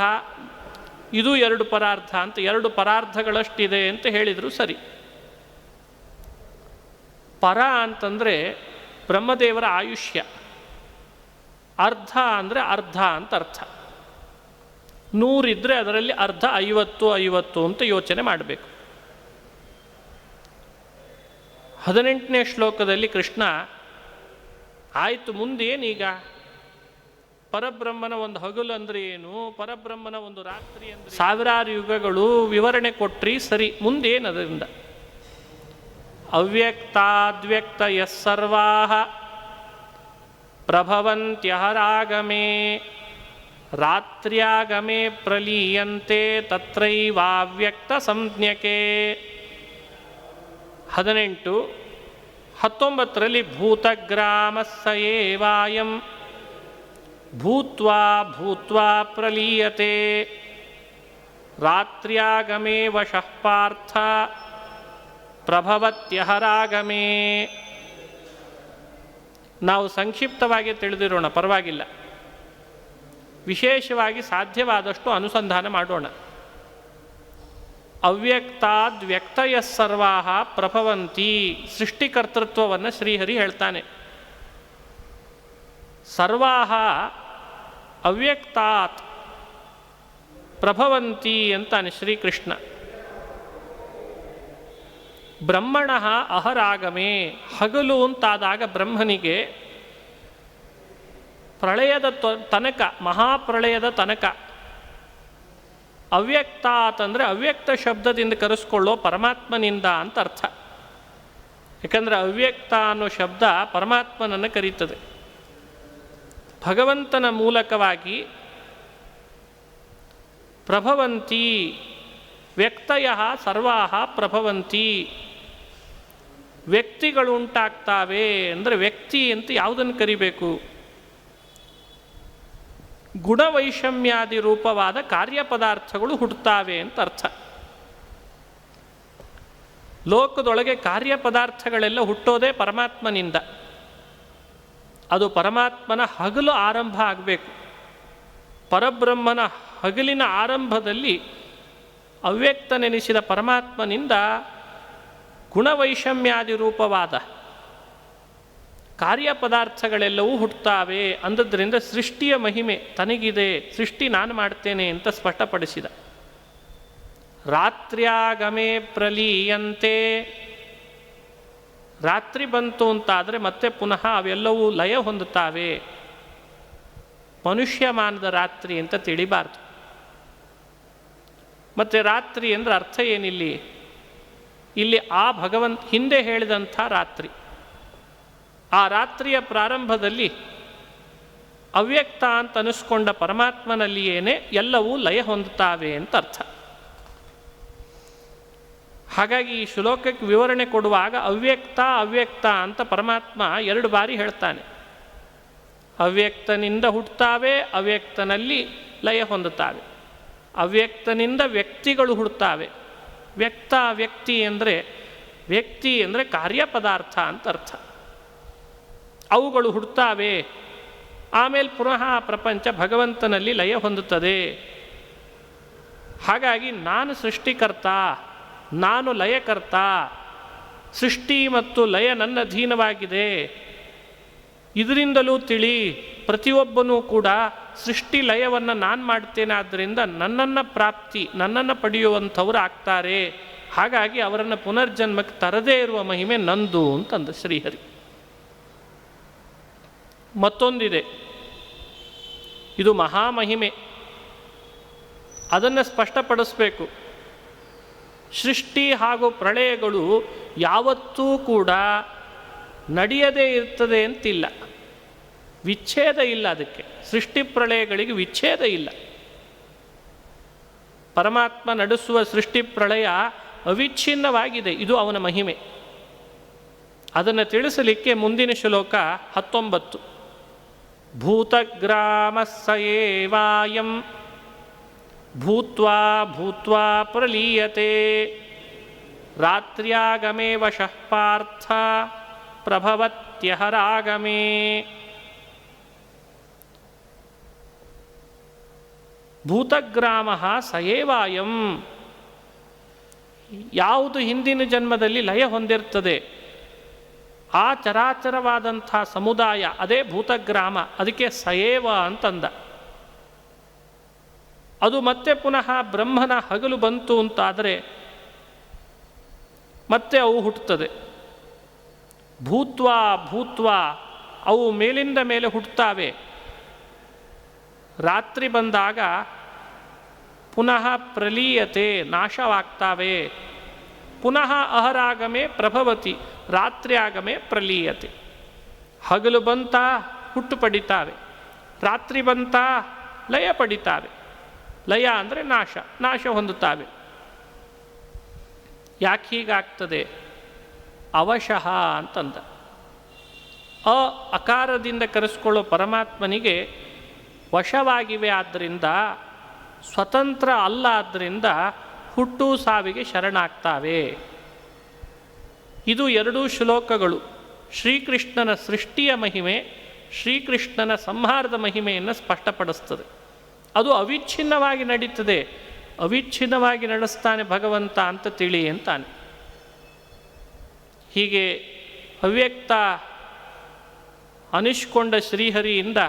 ಇದು 2 ಪರಾರ್ಧ ಅಂತ 2 ಪರಾರ್ಧಗಳಷ್ಟಿದೆ ಅಂತ ಹೇಳಿದರು. ಸರಿ. ಪರ ಅಂತಂದರೆ ಬ್ರಹ್ಮದೇವರ ಆಯುಷ್ಯ, ಅರ್ಧ ಅಂದರೆ ಅರ್ಧ ಅಂತ ಅರ್ಥ. 100 ಇದ್ದರೆ ಅದರಲ್ಲಿ ಅರ್ಧ 50 ಅಂತ ಯೋಚನೆ ಮಾಡಬೇಕು. 18ನೇ ಶ್ಲೋಕದಲ್ಲಿ ಕೃಷ್ಣ ಆಯಿತು ಮುಂದೇನೀಗ, ಪರಬ್ರಹ್ಮನ ಒಂದು ಹಗಲು ಅಂದರೆ ಏನು, ಪರಬ್ರಹ್ಮನ ಒಂದು ರಾತ್ರಿ ಅಂದರೆ 1000 ಯುಗಗಳು ವಿವರಣೆ ಕೊಟ್ರಿ, ಸರಿ, ಮುಂದೇನು ಅದರಿಂದ? ಅವ್ಯಕ್ತಾದ್ವ್ಯಕ್ತ ಯಸ್ಸರ್ವಾಃ ಪ್ರಭವಂತ್ಯಹರಾಗಮೇ ರಾತ್ರ್ಯಾಗಮೇ ಪ್ರಲೀಯಂತೆ ತತ್ರೈವಾವ್ಯಕ್ತ ಸಂಜ್ಞಕೆ. 18. 19ರಲ್ಲಿ ಭೂತಗ್ರಾಮಸ್ಸ ಏವಾಯಂ ಭೂತ್ವಾ ಭೂತ್ವಾ ಪ್ರಲೀಯತೆ ರಾತ್ರ್ಯಾಗಮೇ ವಶಃ ಪಾರ್ಥ ಪ್ರಭವತ್ಯಹರಾಗಮೇ. ನಾವು ಸಂಕ್ಷಿಪ್ತವಾಗಿ ತಿಳಿದಿರೋಣ, ಪರವಾಗಿಲ್ಲ. ವಿಶೇಷವಾಗಿ ಸಾಧ್ಯವಾದಷ್ಟು ಅನುಸಂಧಾನ ಮಾಡೋಣ. ಅವ್ಯಕ್ತಾದ್ ವ್ಯಕ್ತಯ ಸರ್ವಾಹ ಪ್ರಭವಂತಿ, ಸೃಷ್ಟಿಕರ್ತೃತ್ವವನ್ನು ಶ್ರೀಹರಿ ಹೇಳ್ತಾನೆ. ಸರ್ವಾಹ ಅವ್ಯಕ್ತಾತ್ ಪ್ರಭವಂತಿ ಅಂತಾನೆ ಶ್ರೀಕೃಷ್ಣ. ಬ್ರಹ್ಮಣ ಅಹರಾಗಮೇ, ಹಗಲು ಅಂತಾದಾಗ ಬ್ರಹ್ಮನಿಗೆ ಪ್ರಳಯದ ತನಕ, ಮಹಾಪ್ರಳಯದ ತನಕ. ಅವ್ಯಕ್ತಾತ್ ಅಂದರೆ ಅವ್ಯಕ್ತ ಶಬ್ದದಿಂದ ಕರೆಸ್ಕೊಳ್ಳೋ ಪರಮಾತ್ಮನಿಂದ ಅಂತ ಅರ್ಥ. ಯಾಕಂದರೆ ಅವ್ಯಕ್ತ ಅನ್ನೋ ಶಬ್ದ ಪರಮಾತ್ಮನನ್ನು ಕರೀತದೆ. ಭಗವಂತನ ಮೂಲಕವಾಗಿ ಪ್ರಭವಂತಿ, ವ್ಯಕ್ತಯ ಸರ್ವಾಹ ಪ್ರಭವಂತಿ. ವ್ಯಕ್ತಿಗಳು ಉಂಟಾಗ್ತಾವೆ ಅಂದರೆ ವ್ಯಕ್ತಿ ಅಂತ ಯಾವುದನ್ನು ಕರಿಬೇಕು? ಗುಣವೈಷಮ್ಯಾದಿ ರೂಪವಾದ ಕಾರ್ಯಪದಾರ್ಥಗಳು ಹುಟ್ಟುತ್ತಾವೆ ಅಂತ ಅರ್ಥ. ಲೋಕದೊಳಗೆ ಕಾರ್ಯಪದಾರ್ಥಗಳೆಲ್ಲ ಹುಟ್ಟೋದೇ ಪರಮಾತ್ಮನಿಂದ. ಅದು ಪರಮಾತ್ಮನ ಹಗಲು ಆರಂಭ ಆಗಬೇಕು. ಪರಬ್ರಹ್ಮನ ಹಗಲಿನ ಆರಂಭದಲ್ಲಿ ಅವ್ಯಕ್ತನೆನಿಸಿದ ಪರಮಾತ್ಮನಿಂದ ಗುಣವೈಷಮ್ಯಾದಿ ರೂಪವಾದ ಕಾರ್ಯಪದಾರ್ಥಗಳೆಲ್ಲವೂ ಹುಟ್ಟುತ್ತಾವೆ ಅಂದದ್ರಿಂದ ಸೃಷ್ಟಿಯ ಮಹಿಮೆ ತನಗಿದೆ, ಸೃಷ್ಟಿ ನಾನು ಮಾಡ್ತೇನೆ ಅಂತ ಸ್ಪಷ್ಟಪಡಿಸಿದ. ರಾತ್ರ್ಯಾಗಮೇ ಪ್ರಲೀಯಂತೆ, ರಾತ್ರಿ ಬಂತು ಅಂತಾದರೆ ಮತ್ತೆ ಪುನಃ ಅವೆಲ್ಲವೂ ಲಯ ಹೊಂದುತ್ತಾವೆ. ಮನುಷ್ಯಮಾನದ ರಾತ್ರಿ ಅಂತ ತಿಳಿಬಾರ್ದು. ಮತ್ತು ರಾತ್ರಿ ಅಂದರೆ ಅರ್ಥ ಏನಿಲ್ಲಿ? ಇಲ್ಲಿ ಆ ಭಗವಂತ ಹಿಂದೆ ಹೇಳಿದಂಥ ರಾತ್ರಿ, ಆ ರಾತ್ರಿಯ ಪ್ರಾರಂಭದಲ್ಲಿ ಅವ್ಯಕ್ತ ಅಂತ ಅನಿಸ್ಕೊಂಡ ಪರಮಾತ್ಮನಲ್ಲಿಯೇನೆ ಎಲ್ಲವೂ ಲಯ ಹೊಂದುತ್ತಾವೆ ಅಂತ ಅರ್ಥ. ಹಾಗಾಗಿ ಈ ಶ್ಲೋಕಕ್ಕೆ ವಿವರಣೆ ಕೊಡುವಾಗ ಅವ್ಯಕ್ತ ಅವ್ಯಕ್ತ ಅಂತ ಪರಮಾತ್ಮ 2 ಬಾರಿ ಹೇಳ್ತಾನೆ. ಅವ್ಯಕ್ತನಿಂದ ಹುಟ್ಟುತ್ತಾವೆ, ಅವ್ಯಕ್ತನಲ್ಲಿ ಲಯ ಹೊಂದುತ್ತಾವೆ. ಅವ್ಯಕ್ತನಿಂದ ವ್ಯಕ್ತಿಗಳು ಹುಟ್ಟುತ್ತಾವೆ. ವ್ಯಕ್ತ ವ್ಯಕ್ತಿ ಅಂದರೆ ಕಾರ್ಯಪದಾರ್ಥ ಅಂತ ಅರ್ಥ. ಅವುಗಳು ಹುಟ್ಟುತ್ತಾವೆ. ಆಮೇಲೆ ಪುನಃ ಪ್ರಪಂಚ ಭಗವಂತನಲ್ಲಿ ಲಯ ಹೊಂದುತ್ತದೆ. ಹಾಗಾಗಿ ನಾನು ಸೃಷ್ಟಿಕರ್ತ, ನಾನು ಲಯಕರ್ತ, ಸೃಷ್ಟಿ ಮತ್ತು ಲಯ ನನ್ನ ಅಧೀನವಾಗಿದೆ. ಇದರಿಂದಲೂ ತಿಳಿ, ಪ್ರತಿಯೊಬ್ಬನೂ ಕೂಡ ಸೃಷ್ಟಿ ಲಯವನ್ನು ನಾನು ಮಾಡ್ತೇನೆ, ಆದ್ದರಿಂದ ನನ್ನನ್ನು ಪ್ರಾಪ್ತಿ, ನನ್ನನ್ನು ಪಡೆಯುವಂಥವ್ರು ಆಗ್ತಾರೆ. ಹಾಗಾಗಿ ಅವರನ್ನು ಪುನರ್ಜನ್ಮಕ್ಕೆ ತರದೇ ಇರುವ ಮಹಿಮೆ ನಂದು ಅಂತಂದ ಶ್ರೀಹರಿ. ಮತ್ತೊಂದಿದೆ, ಇದು ಮಹಾಮಹಿಮೆ, ಅದನ್ನು ಸ್ಪಷ್ಟಪಡಿಸಬೇಕು. ಸೃಷ್ಟಿ ಹಾಗೂ ಪ್ರಳಯಗಳು ಯಾವತ್ತೂ ಕೂಡ ನಡೆಯದೇ ಇರ್ತದೆ ಅಂತಿಲ್ಲ, ವಿಚ್ಛೇದ ಇಲ್ಲ. ಅದಕ್ಕೆ ಸೃಷ್ಟಿ ಪ್ರಳಯಗಳಿಗೆ ವಿಚ್ಛೇದ ಇಲ್ಲ. ಪರಮಾತ್ಮ ನಡೆಸುವ ಸೃಷ್ಟಿ ಪ್ರಳಯ ಅವಿಚ್ಛಿನ್ನವಾಗಿದೆ. ಇದು ಅವನ ಮಹಿಮೆ. ಅದನ್ನು ತಿಳಿಸಲಿಕ್ಕೆ ಮುಂದಿನ ಶ್ಲೋಕ 19. ಭೂತಗ್ರಾಮ ಸಯೇವಾಯಂ ಭೂತ್ವಾ ಭೂತ್ವಾ ಪ್ರಲೀಯತೆ ರಾತ್ರ್ಯಾಗಮೇ ವಶಃ ಪಾರ್ಥ ಪ್ರಭವತ್ಯಹರಾಗಮೇ. ಭೂತಗ್ರಾಮ ಸಯೇವಾಯಂ, ಯಾವುದು ಹಿಂದಿನ ಜನ್ಮದಲ್ಲಿ ಲಯ ಹೊಂದಿರ್ತದೆ ಆ ಚರಾಚರವಾದಂಥ ಸಮುದಾಯ, ಅದೇ ಭೂತಗ್ರಾಮ. ಅದಕ್ಕೆ ಸಯೇವ ಅಂತಂದ. ಅದು ಮತ್ತೆ ಪುನಃ ಬ್ರಹ್ಮನ ಹಗಲು ಬಂತು ಅಂತಾದರೆ ಮತ್ತೆ ಅವು ಹುಟ್ಟುತ್ತದೆ. ಭೂತ್ವಾ ಭೂತ್ವಾ, ಅವು ಮೇಲಿಂದ ಮೇಲೆ ಹುಟ್ಟುತ್ತಾವೆ. ರಾತ್ರಿ ಬಂದಾಗ ಪುನಃ ಪ್ರಲೀಯತೆ, ನಾಶವಾಗ್ತಾವೆ. ಪುನಃ ಅಹರಾಗಮೇ ಪ್ರಭವತಿ, ರಾತ್ರಿ ಆಗಮೇ ಪ್ರಲೀಯತೆ. ಹಗಲು ಬಂತ ಹುಟ್ಟು ಪಡಿತಾವೆ, ರಾತ್ರಿ ಬಂತ ಲಯ ಪಡಿತಾವೆ. ಲಯ ಅಂದರೆ ನಾಶ, ನಾಶ ಹೊಂದುತ್ತಾವೆ. ಯಾಕೆ ಹೀಗಾಗ್ತದೆ? ಅವಶಃ ಅಂತಂದ. ಅಕಾರದಿಂದ ಕರೆಸ್ಕೊಳ್ಳೋ ಪರಮಾತ್ಮನಿಗೆ ವಶವಾಗಿವೆ. ಆದ್ದರಿಂದ ಸ್ವತಂತ್ರ ಅಲ್ಲ, ಆದ್ದರಿಂದ ಹುಟ್ಟು ಸಾವಿಗೆ ಶರಣಾಗ್ತಾವೆ. ಇದು 2 ಶ್ಲೋಕಗಳು ಶ್ರೀಕೃಷ್ಣನ ಸೃಷ್ಟಿಯ ಮಹಿಮೆ, ಶ್ರೀಕೃಷ್ಣನ ಸಂಹಾರದ ಮಹಿಮೆಯನ್ನು ಸ್ಪಷ್ಟಪಡಿಸ್ತದೆ. ಅದು ಅವಿಚ್ಛಿನ್ನವಾಗಿ ನಡೀತದೆ. ಅವಿಚ್ಛಿನ್ನವಾಗಿ ನಡೆಸ್ತಾನೆ ಭಗವಂತ ಅಂತ ತಿಳಿ ಅಂತಾನೆ. ಹೀಗೆ ಅವ್ಯಕ್ತ ಅನಿಸ್ಕೊಂಡ ಶ್ರೀಹರಿಯಿಂದ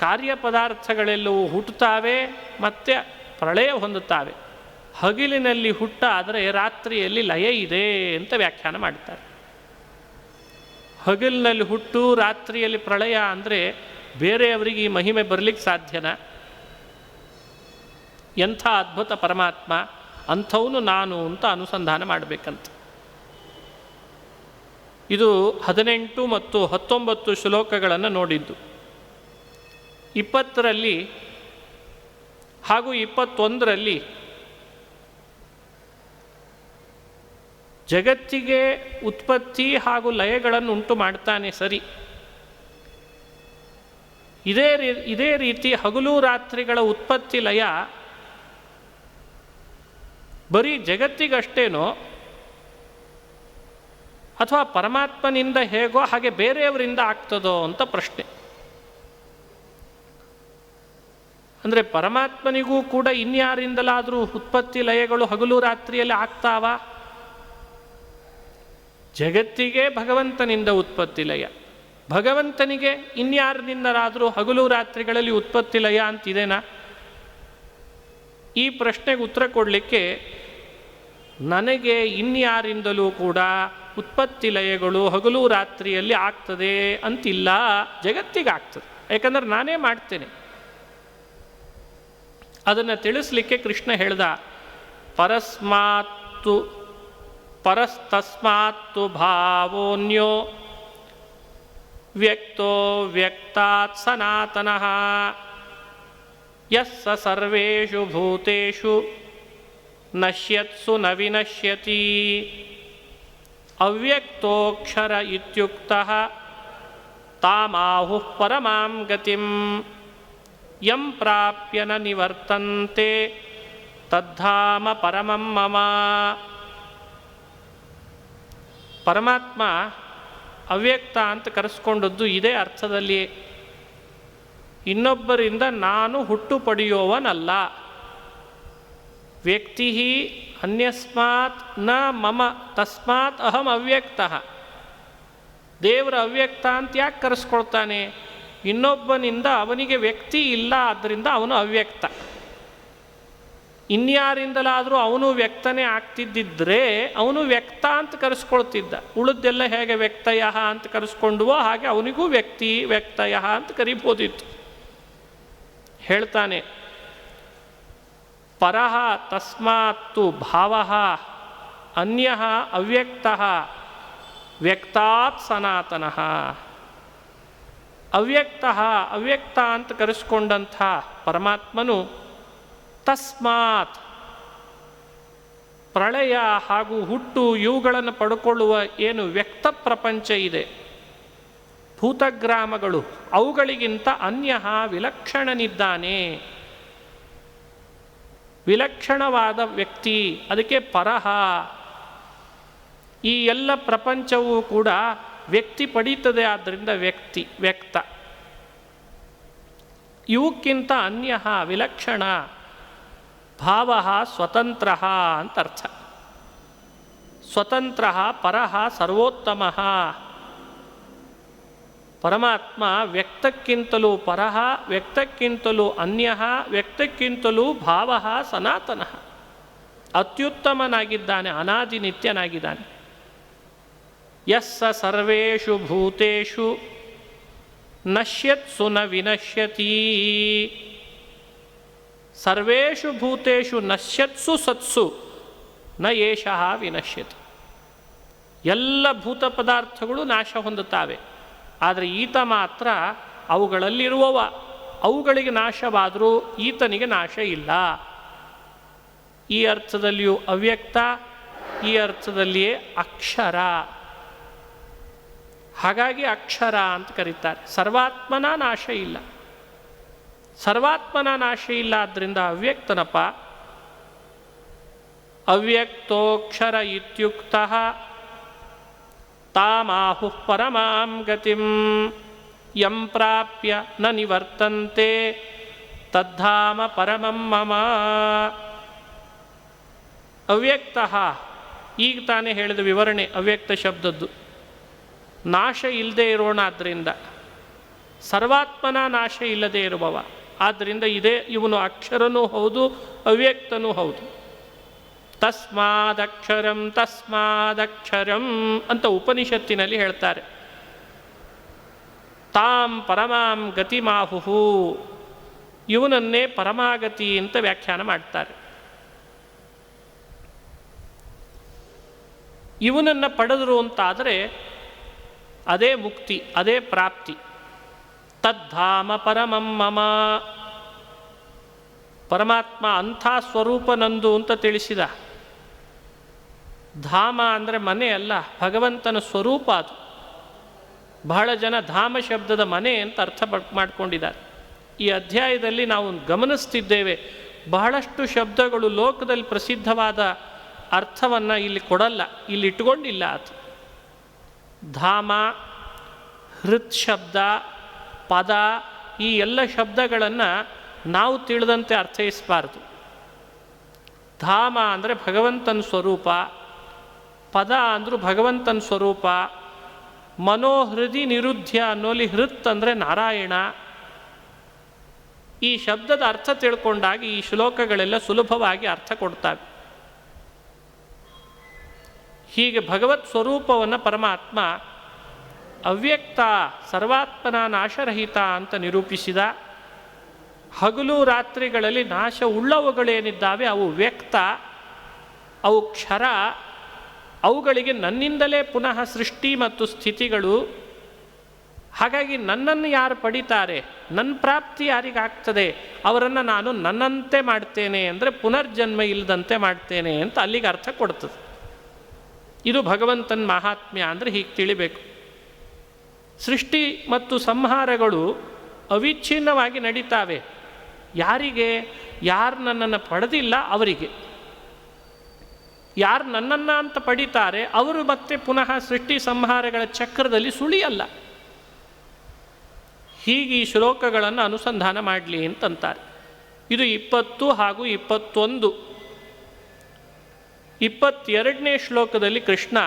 ಕಾರ್ಯಪದಾರ್ಥಗಳೆಲ್ಲವೂ ಹುಟ್ಟುತ್ತಾವೆ, ಮತ್ತೆ ಪ್ರಳಯ ಹೊಂದುತ್ತಾವೆ. ಹಗಲಿನಲ್ಲಿ ಹುಟ್ಟ ಆದರೆ ರಾತ್ರಿಯಲ್ಲಿ ಲಯ ಇದೆ ಅಂತ ವ್ಯಾಖ್ಯಾನ ಮಾಡ್ತಾರೆ. ಹಗಲಿನಲ್ಲಿ ಹುಟ್ಟು ರಾತ್ರಿಯಲ್ಲಿ ಪ್ರಳಯ ಅಂದರೆ ಬೇರೆಯವರಿಗೆ ಈ ಮಹಿಮೆ ಬರಲಿಕ್ಕೆ ಸಾಧ್ಯನಾ? ಎಂಥ ಅದ್ಭುತ ಪರಮಾತ್ಮ, ಅಂಥವನು ನಾನು ಅಂತ ಅನುಸಂಧಾನ ಮಾಡಬೇಕಂತ. ಇದು 18 ಮತ್ತು 19 ಶ್ಲೋಕಗಳನ್ನು ನೋಡಿದ್ದು. 20ರಲ್ಲಿ ಹಾಗೂ 21ರಲ್ಲಿ ಜಗತ್ತಿಗೆ ಉತ್ಪತ್ತಿ ಹಾಗೂ ಲಯಗಳನ್ನು ಉಂಟು ಮಾಡ್ತಾನೆ ಸರಿ. ಇದೇ ರೀತಿ ಹಗಲು ರಾತ್ರಿಗಳ ಉತ್ಪತ್ತಿ ಲಯ ಬರೀ ಜಗತ್ತಿಗಷ್ಟೇನೋ ಅಥವಾ ಪರಮಾತ್ಮನಿಂದ ಹೇಗೋ ಹಾಗೆ ಬೇರೆಯವರಿಂದ ಆಗ್ತದೋ ಅಂತ ಪ್ರಶ್ನೆ. ಅಂದರೆ ಪರಮಾತ್ಮನಿಗೂ ಕೂಡ ಇನ್ಯಾರಿಂದಲಾದರೂ ಉತ್ಪತ್ತಿ ಲಯಗಳು ಹಗಲು ರಾತ್ರಿಯಲ್ಲಿ ಆಗ್ತಾವ? ಜಗತ್ತಿಗೆ ಭಗವಂತನಿಂದ ಉತ್ಪತ್ತಿ ಲಯ, ಭಗವಂತನಿಗೆ ಇನ್ಯಾರಿಂದಲಾದರೂ ಹಗಲು ರಾತ್ರಿಗಳಲ್ಲಿ ಉತ್ಪತ್ತಿ ಲಯ ಅಂತಿದೆನಾ? ಈ ಪ್ರಶ್ನೆಗೆ ಉತ್ತರ ಕೊಡಲಿಕ್ಕೆ ನನಗೆ ಇನ್ಯಾರಿಂದಲೂ ಕೂಡ ಉತ್ಪತ್ತಿ ಲಯಗಳು ಹಗಲು ರಾತ್ರಿಯಲ್ಲಿ ಆಗ್ತದೆ ಅಂತಿಲ್ಲ, ಜಗತ್ತಿಗೆ ಆಗ್ತದೆ. ಯಾಕಂದರೆ ನಾನೇ ಮಾಡ್ತೇನೆ. ಅದನ್ನು ತಿಳಿಸ್ಲಿಕ್ಕೆ ಕೃಷ್ಣ ಹೇಳ್ದ, ಪರಸ್ತಸ್ಮಾತ್ತು ಭಾವೋನ್ಯೋ ವ್ಯಕ್ತೋ ವ್ಯಕ್ತಾತ್ ಸನಾತನಃ ಯಸ್ಸ ಸರ್ವೇಷು ಭೂತೇಷು ನಶ್ಯತ್ಸು ನ ವಿನಶ್ಯತಿ ಅವ್ಯಕ್ತೋಕ್ಷರ ಇತ್ಯುಕ್ತಃ ತಾಮಾಹುಃ ಪರಮಾಂ ಗತಿಂ ಯಂ ಪ್ರಾಪ್ಯ ನ ನಿವರ್ತಂತೆ ತದ್ಧಾಮ ಪರಮಂ ಮಮ. ಪರಮಾತ್ಮ ಅವ್ಯಕ್ತ ಅಂತ ಕರೆಸ್ಕೊಂಡದ್ದು ಇದೇ ಅರ್ಥದಲ್ಲಿ. ಇನ್ನೊಬ್ಬರಿಂದ ನಾನು ಹುಟ್ಟು ಪಡೆಯುವವನಲ್ಲ. ವ್ಯಕ್ತಿ ಅನ್ಯಸ್ಮಾತ್ ನ ಮಮ ತಸ್ಮಾತ್ ಅಹಂ ಅವ್ಯಕ್ತಃ. ದೇವರ ಅವ್ಯಕ್ತ ಅಂತ ಯಾಕೆ ಕರೆಸ್ಕೊಳ್ತಾನೆ? ಇನ್ನೊಬ್ಬನಿಂದ ಅವನಿಗೆ ವ್ಯಕ್ತಿ ಇಲ್ಲ, ಆದ್ದರಿಂದ ಅವನು ಅವ್ಯಕ್ತ. ಇನ್ಯಾರಿಂದಲಾದರೂ ಅವನು ವ್ಯಕ್ತನೇ ಆಗ್ತಿದ್ದಿದ್ರೆ ಅವನು ವ್ಯಕ್ತ ಅಂತ ಕರೆಸ್ಕೊಳ್ತಿದ್ದ. ಉಳಿದೆಲ್ಲ ಹೇಗೆ ವ್ಯಕ್ತಯ ಅಂತ ಕರೆಸ್ಕೊಂಡುವೋ ಹಾಗೆ ಅವನಿಗೂ ವ್ಯಕ್ತಿ ವ್ಯಕ್ತಯ ಅಂತ ಕರಿಬೋದಿತ್ತು. ಹೇಳ್ತಾನೆ, ಪರಃ ತಸ್ಮಾತ್ತು ಭಾವಃ ಅನ್ಯಃ ಅವ್ಯಕ್ತಃ ವ್ಯಕ್ತಾತ್ ಸನಾತನಃ. ಅವ್ಯಕ್ತ ಅಂತ ಕರೆಸ್ಕೊಂಡಂಥ ಪರಮಾತ್ಮನು ತಸ್ಮಾತ್ ಪ್ರಳಯ ಹಾಗೂ ಹುಟ್ಟು ಇವುಗಳನ್ನು ಪಡ್ಕೊಳ್ಳುವ ಏನು ವ್ಯಕ್ತ ಪ್ರಪಂಚ ಇದೆ, ಭೂತಗ್ರಾಮಗಳು, ಅವುಗಳಿಗಿಂತ ಅನ್ಯಃ ವಿಲಕ್ಷಣನಿದ್ದಾನೆ. ವಿಲಕ್ಷಣವಾದ ವ್ಯಕ್ತಿ, ಅದಕ್ಕೆ ಪರಹ. ಈ ಎಲ್ಲ ಪ್ರಪಂಚವೂ ಕೂಡ ವ್ಯಕ್ತಿ ಪಡೀತದೆ, ಆದ್ದರಿಂದ ವ್ಯಕ್ತ. ಇವಕ್ಕಿಂತ ಅನ್ಯಃ ವಿಲಕ್ಷಣ. ಭಾವ ಸ್ವತಂತ್ರ ಅಂತ ಅರ್ಥ. ಸ್ವತಂತ್ರ ಪರಃ ಸರ್ವೋತ್ತಮ. ಪರಮಾತ್ಮ ವ್ಯಕ್ತಕ್ಕಿಂತಲೂ ಪರಃ, ವ್ಯಕ್ತಕ್ಕಿಂತಲೂ ಅನ್ಯಃ, ವ್ಯಕ್ತಕ್ಕಿಂತಲೂ ಭಾವ ಸನಾತನ. ಅತ್ಯುತ್ತಮನಾಗಿದ್ದಾನೆ, ಅನಾದಿ ನಿತ್ಯನಾಗಿದ್ದಾನೆ. ಯಸ್ಸ ಸರ್ವೇಷು ಭೂತೇಷು ನಶ್ಯತ್ಸು ನ ವಿನಶ್ಯತಿ. ಸರ್ವೇಷು ಭೂತೇಷು ನಶ್ಯತ್ಸು ಸತ್ಸು ನ ಏಷಃ ವಿನಶ್ಯತಿ. ಎಲ್ಲ ಭೂತ ಪದಾರ್ಥಗಳು ನಾಶ ಹೊಂದುತ್ತವೆ, ಆದರೆ ಈತ ಮಾತ್ರ ಅವುಗಳಲ್ಲಿರುವವ. ಅವುಗಳಿಗೆ ನಾಶವಾದರೂ ಈತನಿಗೆ ನಾಶ ಇಲ್ಲ. ಈ ಅರ್ಥದಲ್ಲಿಯೂ ಅವ್ಯಕ್ತ, ಈ ಅರ್ಥದಲ್ಲಿಯೇ ಅಕ್ಷರ. ಹಾಗಾಗಿ ಅಕ್ಷರ ಅಂತ ಕರೀತಾರೆ. ಸರ್ವಾತ್ಮನ ನಾಶ ಇಲ್ಲ, ಸರ್ವಾತ್ಮನ ನಾಶ ಇಲ್ಲ, ಆದ್ದರಿಂದ ಅವ್ಯಕ್ತನಪ್ಪ. ಅವ್ಯಕ್ತೋಕ್ಷರ ಇತ್ಯುಕ್ತಃ ತಾಮಾಹುಃ ಪರಮಾಂ ಗತಿಂ ಯಂ ಪ್ರಾಪ್ಯ ನ ನಿವರ್ತಂತೆ ತದ್ಧಾಮ ಪರಮಂ ಮಮ. ಅವ್ಯಕ್ತ, ಈಗ ತಾನೇ ಹೇಳಿದ ವಿವರಣೆ ಅವ್ಯಕ್ತ ಶಬ್ದದ್ದು. ನಾಶ ಇಲ್ಲದೆ ಇರೋಣ, ಆದ್ದರಿಂದ ಸರ್ವಾತ್ಮನ ನಾಶ ಇಲ್ಲದೆ ಇರುವವ. ಆದ್ದರಿಂದ ಇವನು ಅಕ್ಷರನೂ ಹೌದು, ಅವ್ಯಕ್ತನೂ ಹೌದು. ತಸ್ಮಾದಕ್ಷರಂ ತಸ್ಮಾದಕ್ಷರಂ ಅಂತ ಉಪನಿಷತ್ತಿನಲ್ಲಿ ಹೇಳ್ತಾರೆ. ತಾಂ ಪರಮಾಂ ಗತಿಮಾಹುಹು, ಇವನನ್ನೇ ಪರಮಾಗತಿ ಅಂತ ವ್ಯಾಖ್ಯಾನ ಮಾಡ್ತಾರೆ. ಇವನನ್ನು ಪಡೆದರು ಅಂತಾದರೆ ಅದೇ ಮುಕ್ತಿ, ಅದೇ ಪ್ರಾಪ್ತಿ. ತದ್ಧಾಮ ಪರಮಂ ಮಮ. ಪರಮಾತ್ಮ ಅಂಥ ಸ್ವರೂಪ ನಂದು ಅಂತ ತಿಳಿಸಿದ. ಧಾಮ ಅಂದರೆ ಮನೆ ಅಲ್ಲ, ಭಗವಂತನ ಸ್ವರೂಪ ಅದು. ಬಹಳ ಜನ ಧಾಮ ಶಬ್ದದ ಮನೆ ಅಂತ ಅರ್ಥ ಮಾಡಿಕೊಂಡಿದ್ದಾರೆ. ಈ ಅಧ್ಯಾಯದಲ್ಲಿ ನಾವು ಗಮನಿಸ್ತಿದ್ದೇವೆ, ಬಹಳಷ್ಟು ಶಬ್ದಗಳು ಲೋಕದಲ್ಲಿ ಪ್ರಸಿದ್ಧವಾದ ಅರ್ಥವನ್ನು ಇಲ್ಲಿ ಕೊಡಲ್ಲ, ಇಲ್ಲಿ ಇಟ್ಕೊಂಡಿಲ್ಲ ಅದು. ಧಾಮ, ಹೃತ್ ಶಬ್ದ, ಪದ, ಈ ಎಲ್ಲ ಶಬ್ದಗಳನ್ನು ನಾವು ತಿಳಿದಂತೆ ಅರ್ಥೈಸಬಾರ್ದು. ಧಾಮ ಅಂದರೆ ಭಗವಂತನ ಸ್ವರೂಪ, ಪದ ಅಂದರೂ ಭಗವಂತನ ಸ್ವರೂಪ. ಮನೋಹೃದಿ ನಿರುದ್ಧ್ಯ ಅನ್ನೋಲಿ ಹೃತ್ ಅಂದರೆ ನಾರಾಯಣ. ಈ ಶಬ್ದದ ಅರ್ಥ ತಿಳ್ಕೊಂಡಾಗ ಈ ಶ್ಲೋಕಗಳೆಲ್ಲ ಸುಲಭವಾಗಿ ಅರ್ಥ ಕೊಡ್ತವೆ. ಹೀಗೆ ಭಗವತ್ ಸ್ವರೂಪವನ್ನು ಪರಮಾತ್ಮ ಅವ್ಯಕ್ತ, ಸರ್ವಾತ್ಮನ ನಾಶರಹಿತ ಅಂತ ನಿರೂಪಿಸಿದ. ಹಗಲು ರಾತ್ರಿಗಳಲ್ಲಿ ನಾಶ ಉಳ್ಳವುಗಳೇನಿದ್ದಾವೆ ಅವು ವ್ಯಕ್ತ, ಅವು ಕ್ಷರ, ಅವುಗಳಿಗೆ ನನ್ನಿಂದಲೇ ಪುನಃ ಸೃಷ್ಟಿ ಮತ್ತು ಸ್ಥಿತಿಗಳು. ಹಾಗಾಗಿ ನನ್ನನ್ನು ಯಾರು ಪಡಿತಾರೆ, ನನ್ನ ಪ್ರಾಪ್ತಿ ಯಾರಿಗಾಗ್ತದೆ, ಅವರನ್ನು ನಾನು ನನ್ನಂತೆ ಮಾಡ್ತೇನೆ ಅಂದರೆ ಪುನರ್ಜನ್ಮ ಇಲ್ಲದಂತೆ ಮಾಡ್ತೇನೆ ಅಂತ ಅಲ್ಲಿಗೆ ಅರ್ಥ ಕೊಡ್ತದೆ. ಇದು ಭಗವಂತನ ಮಹಾತ್ಮ್ಯ ಅಂದರೆ ಹೀಗೆ ತಿಳಿಬೇಕು. ಸೃಷ್ಟಿ ಮತ್ತು ಸಂಹಾರಗಳು ಅವಿಚ್ಛಿನ್ನವಾಗಿ ನಡೀತಾವೆ. ಯಾರಿಗೆ? ಯಾರು ನನ್ನನ್ನು ಪಡೆದಿಲ್ಲ ಅವರಿಗೆ. ಯಾರು ನನ್ನನ್ನು ಅಂತ ಪಡಿತಾರೆ ಅವರು ಮತ್ತೆ ಪುನಃ ಸೃಷ್ಟಿ ಸಂಹಾರಗಳ ಚಕ್ರದಲ್ಲಿ ಸುಳಿಯಲ್ಲ. ಹೀಗೆ ಈ ಶ್ಲೋಕಗಳನ್ನು ಅನುಸಂಧಾನ ಮಾಡಲಿ ಅಂತಂತಾರೆ. ಇದು 20 ಹಾಗೂ 21. 22ನೇ ಶ್ಲೋಕದಲ್ಲಿ ಕೃಷ್ಣ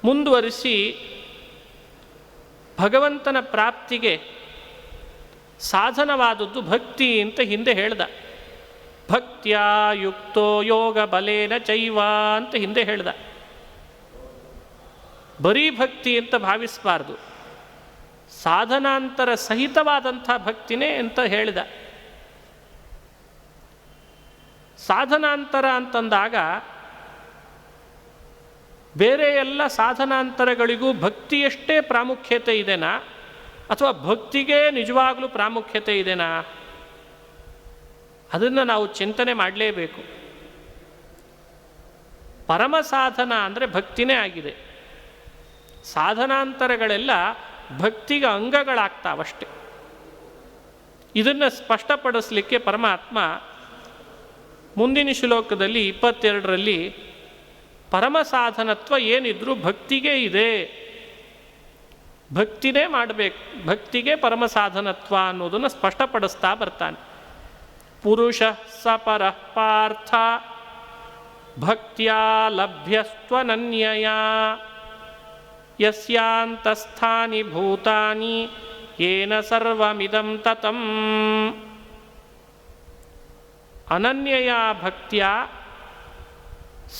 ಮುಂದುವರಿಸಿ ಭಗವಂತನ ಪ್ರಾಪ್ತಿಗೆ ಸಾಧನವಾದದ್ದು ಭಕ್ತಿ ಅಂತ ಹಿಂದೆ ಹೇಳ್ದ. ಭಕ್ತ್ಯಾ ಯುಕ್ತೋ ಯೋಗ ಬಲೇನ ಚೈವ ಅಂತ ಹಿಂದೆ ಹೇಳ್ದ. ಬರೀ ಭಕ್ತಿ ಅಂತ ಭಾವಿಸಬಾರ್ದು, ಸಾಧನಾಂತರ ಸಹಿತವಾದಂಥ ಭಕ್ತಿನೇ ಅಂತ ಹೇಳಿದ. ಸಾಧನಾಂತರ ಅಂತಂದಾಗ ಬೇರೆ ಎಲ್ಲ ಸಾಧನಾಂತರಗಳಿಗೂ ಭಕ್ತಿಯಷ್ಟೇ ಪ್ರಾಮುಖ್ಯತೆ ಇದೆನಾ, ಅಥವಾ ಭಕ್ತಿಗೆ ನಿಜವಾಗಲೂ ಪ್ರಾಮುಖ್ಯತೆ ಇದೆನಾ? ಅದನ್ನು ನಾವು ಚಿಂತನೆ ಮಾಡಲೇಬೇಕು. ಪರಮ ಸಾಧನ ಅಂದರೆ ಭಕ್ತಿನೇ ಆಗಿದೆ. ಸಾಧನಾಂತರಗಳೆಲ್ಲ ಭಕ್ತಿಗೆ ಅಂಗಗಳಾಗ್ತಾವಷ್ಟೆ. ಇದನ್ನು ಸ್ಪಷ್ಟಪಡಿಸಲಿಕ್ಕೆ ಪರಮಾತ್ಮ ಮುಂದಿನ ಶ್ಲೋಕದಲ್ಲಿ 22ರಲ್ಲಿ ಪರಮ ಸಾಧನತ್ವ ಏನಿದ್ರೂ ಭಕ್ತಿಗೆ ಇದೆ, ಭಕ್ತಿನೇ ಮಾಡಬೇಕು, ಭಕ್ತಿಗೆ ಪರಮ ಸಾಧನತ್ವ ಅನ್ನೋದನ್ನು ಸ್ಪಷ್ಟಪಡಿಸ್ತಾ ಬರ್ತಾನೆ. ಪುರುಷ ಸಪರ ಪಾರ್ಥ ಭಕ್ತ್ಯಾ ಲಭ್ಯಸ್ತ್ವನನ್ಯಯ ಯಸ್ಯಾಂತಸ್ಥಾನಿ ಭೂತಾನಿ ಯೇನ ಸರ್ವಮಿದಂ ತತಂ. ಅನನ್ಯಯ ಭಕ್ತ್ಯಾ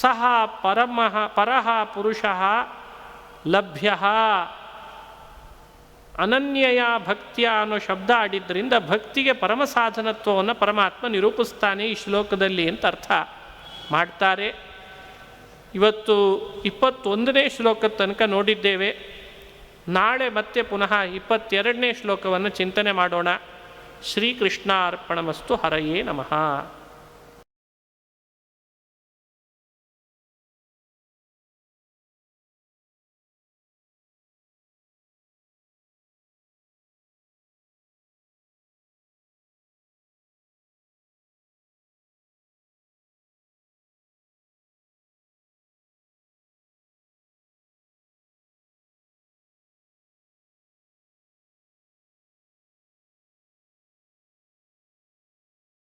ಸಹ ಪರಃ ಪುರುಷಃ ಲಭ್ಯಃ. ಅನನ್ಯಯ ಭಕ್ತಿಯ ಅನ್ನೋ ಶಬ್ದ ಆಡಿದ್ದರಿಂದ ಭಕ್ತಿಗೆ ಪರಮ ಸಾಧನತ್ವವನ್ನು ಪರಮಾತ್ಮ ನಿರೂಪಿಸ್ತಾನೆ ಈ ಶ್ಲೋಕದಲ್ಲಿ ಅಂತ ಅರ್ಥ ಮಾಡ್ತಾರೆ. ಇವತ್ತು 21ನೇ ಶ್ಲೋಕದ ತನಕ ನೋಡಿದ್ದೇವೆ. ನಾಳೆ ಮತ್ತೆ ಪುನಃ 22ನೇ ಶ್ಲೋಕವನ್ನು ಚಿಂತನೆ ಮಾಡೋಣ. ಶ್ರೀಕೃಷ್ಣ ಅರ್ಪಣಮಸ್ತು. ಹರಯೇ ನಮಃ.